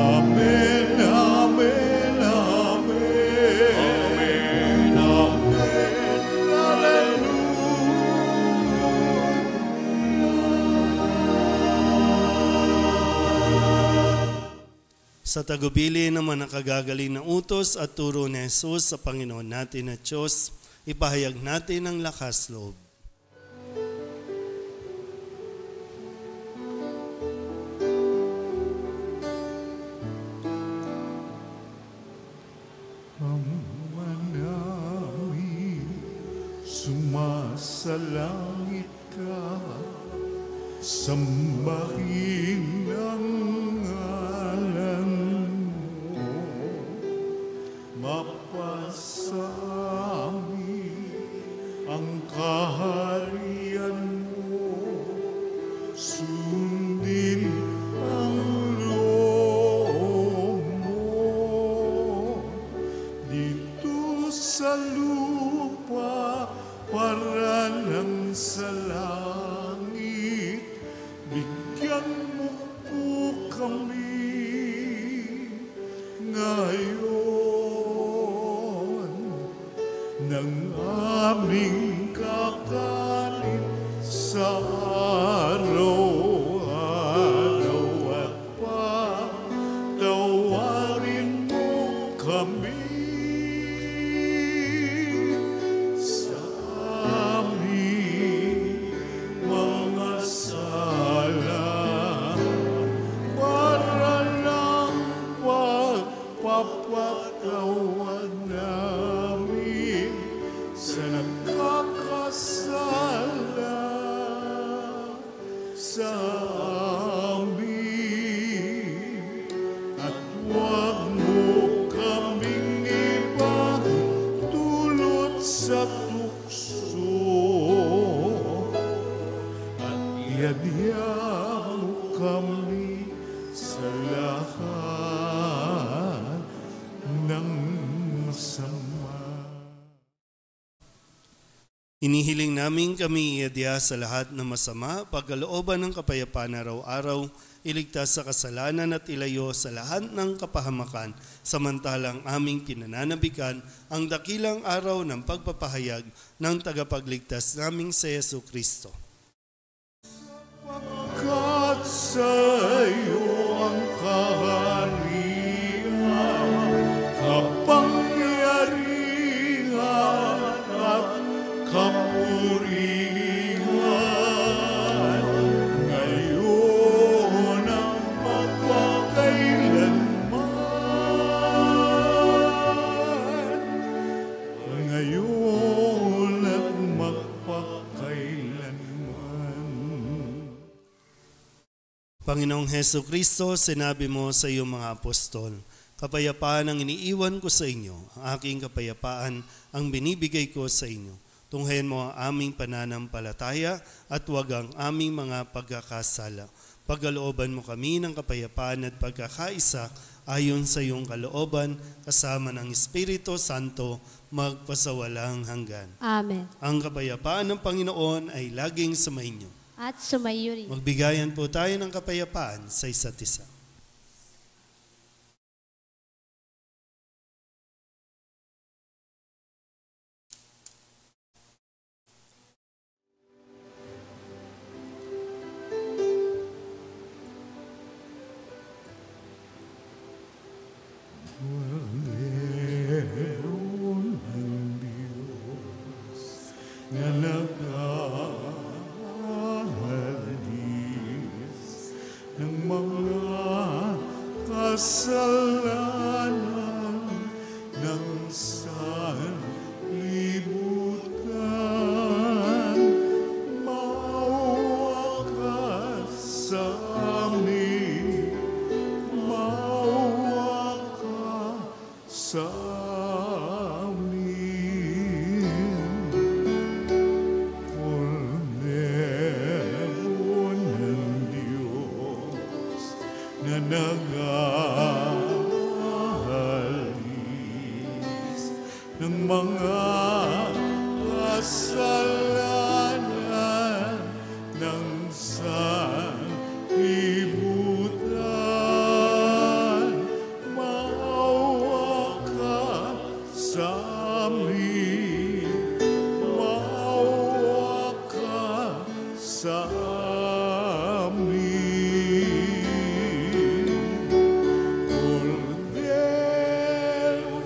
Amen, amen, amen. Amen, amen, hallelujah. Sa tagubili naman ang kagagaling na utos at turo ni Jesus sa Panginoon natin at Diyos, ipahayag natin ang lakas loob. Ama namin, sumasalangit ka, sambahin ang ngalan mo, mapasa amin ang kaharian Pagpalain mo po kami ngayon ng aming kakanin sa araw-araw at patawarin mo kami sa aming mga sala para lang pagpapatawad namin sa nagkakasala sa amin. At huwag mo kaming ipagdulot sa tukso at iadya mo kami sa lahat ng masama. Inihiling namin kami iadya sa lahat ng masama, pagkalooban ng kapayapaan araw-araw, iligtas sa kasalanan at ilayo sa lahat ng kapahamakan, samantalang aming pinananabikan ang dakilang araw ng pagpapahayag ng tagapagligtas naming si Yesu Kristo. Pagkat sa iyo ang kaharian, kapangyarihan at kapurihan, ngayon at magpakailanman. Ngayon at magpakailanman. Panginoong Heso Kristo, sinabi mo sa iyong mga apostol, kapayapaan ang iniiwan ko sa inyo, ang aking kapayapaan ang binibigay ko sa inyo. Tunghayan mo ang aming pananampalataya at huwag ang aming mga pagkakasala. Pagkalooban mo kami ng kapayapaan at pagkakaisa ayon sa iyong kalooban, kasama ng Espiritu Santo, magpasawalang hanggan. Amen. Ang kapayapaan ng Panginoon ay laging sumainyo. At sumayo rin. Magbigayan po tayo ng kapayapaan sa isa't isa. Meron ng Diyos na nag-aalis ng mga kasalanan ng sanlibutan. Maawa ka sa amin, maawa ka sa amin. Kordero ng Diyos na nag-aalis ng mga kasalanan ng sanlibutan. Maawa ka sa amin, maawa ka sa amin. Kordero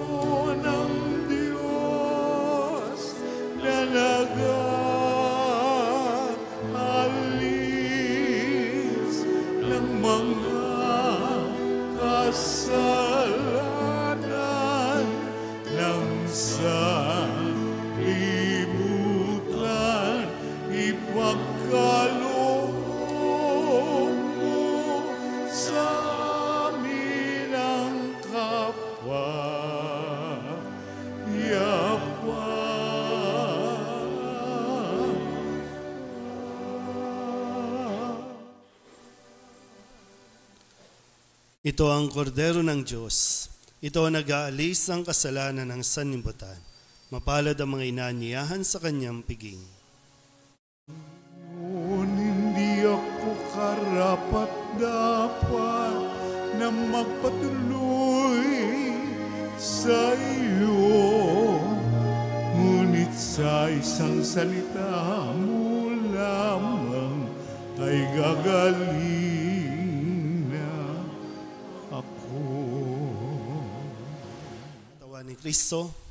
ng Diyos na nag-aalis ng mga kasalanan ng sanlibutan, ipagkaloob mo sa amin ang kapayapaan. Ito ang kordero ng Diyos. Ito ang nag-aalis ng kasalanan ng sanlibutan. Mapalad ang mga inanyayahan sa kanyang piging. Hindi ako karapat-dapat na magpatuloy sa iyo. Ngunit sa isang salita mo lamang ay gagaling na ako. Tawa ni Kristo.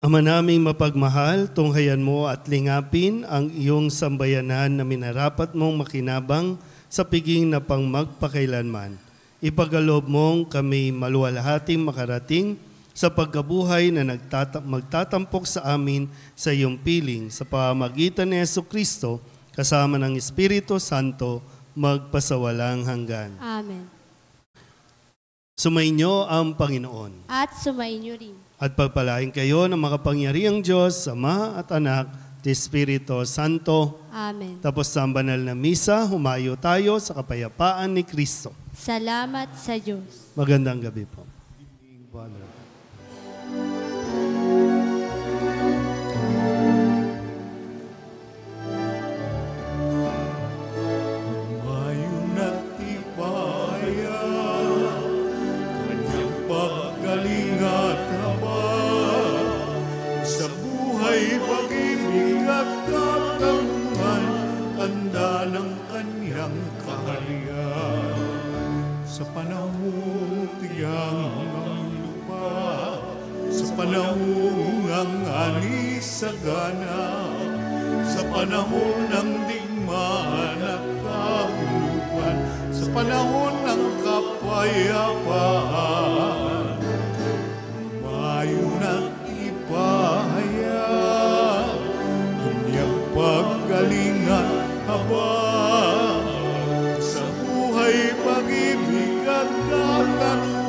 Ama naming mapagmahal, tunghayan mo at lingapin ang iyong sambayanan na minarapat mong makinabang sa piging na pang magpakailanman. Ipagalob mong kami maluwalhating makarating sa pagkabuhay na magtatampok sa amin sa iyong piling sa pamamagitan ni Jesucristo kasama ng Espiritu Santo magpasawalang hanggan. Amen. Sumainyo ang Panginoon. At sumainyo rin. At pagpalain kayo ng makapangyarihang Diyos, Ama at Anak, at Espiritu Santo. Amen. Tapos sa banal na misa, humayo tayo sa kapayapaan ni Kristo. Salamat sa Diyos. Magandang gabi po. Sa panahong tiyang ang lupa, sa panahong ang anis sa gana, sa panahon ng digmaan at kaguluhan, sa panahon ng kapayapaan, mayon at ipahayag, kanyang paggalingan habang sa buhay pag-ibig at katarungan.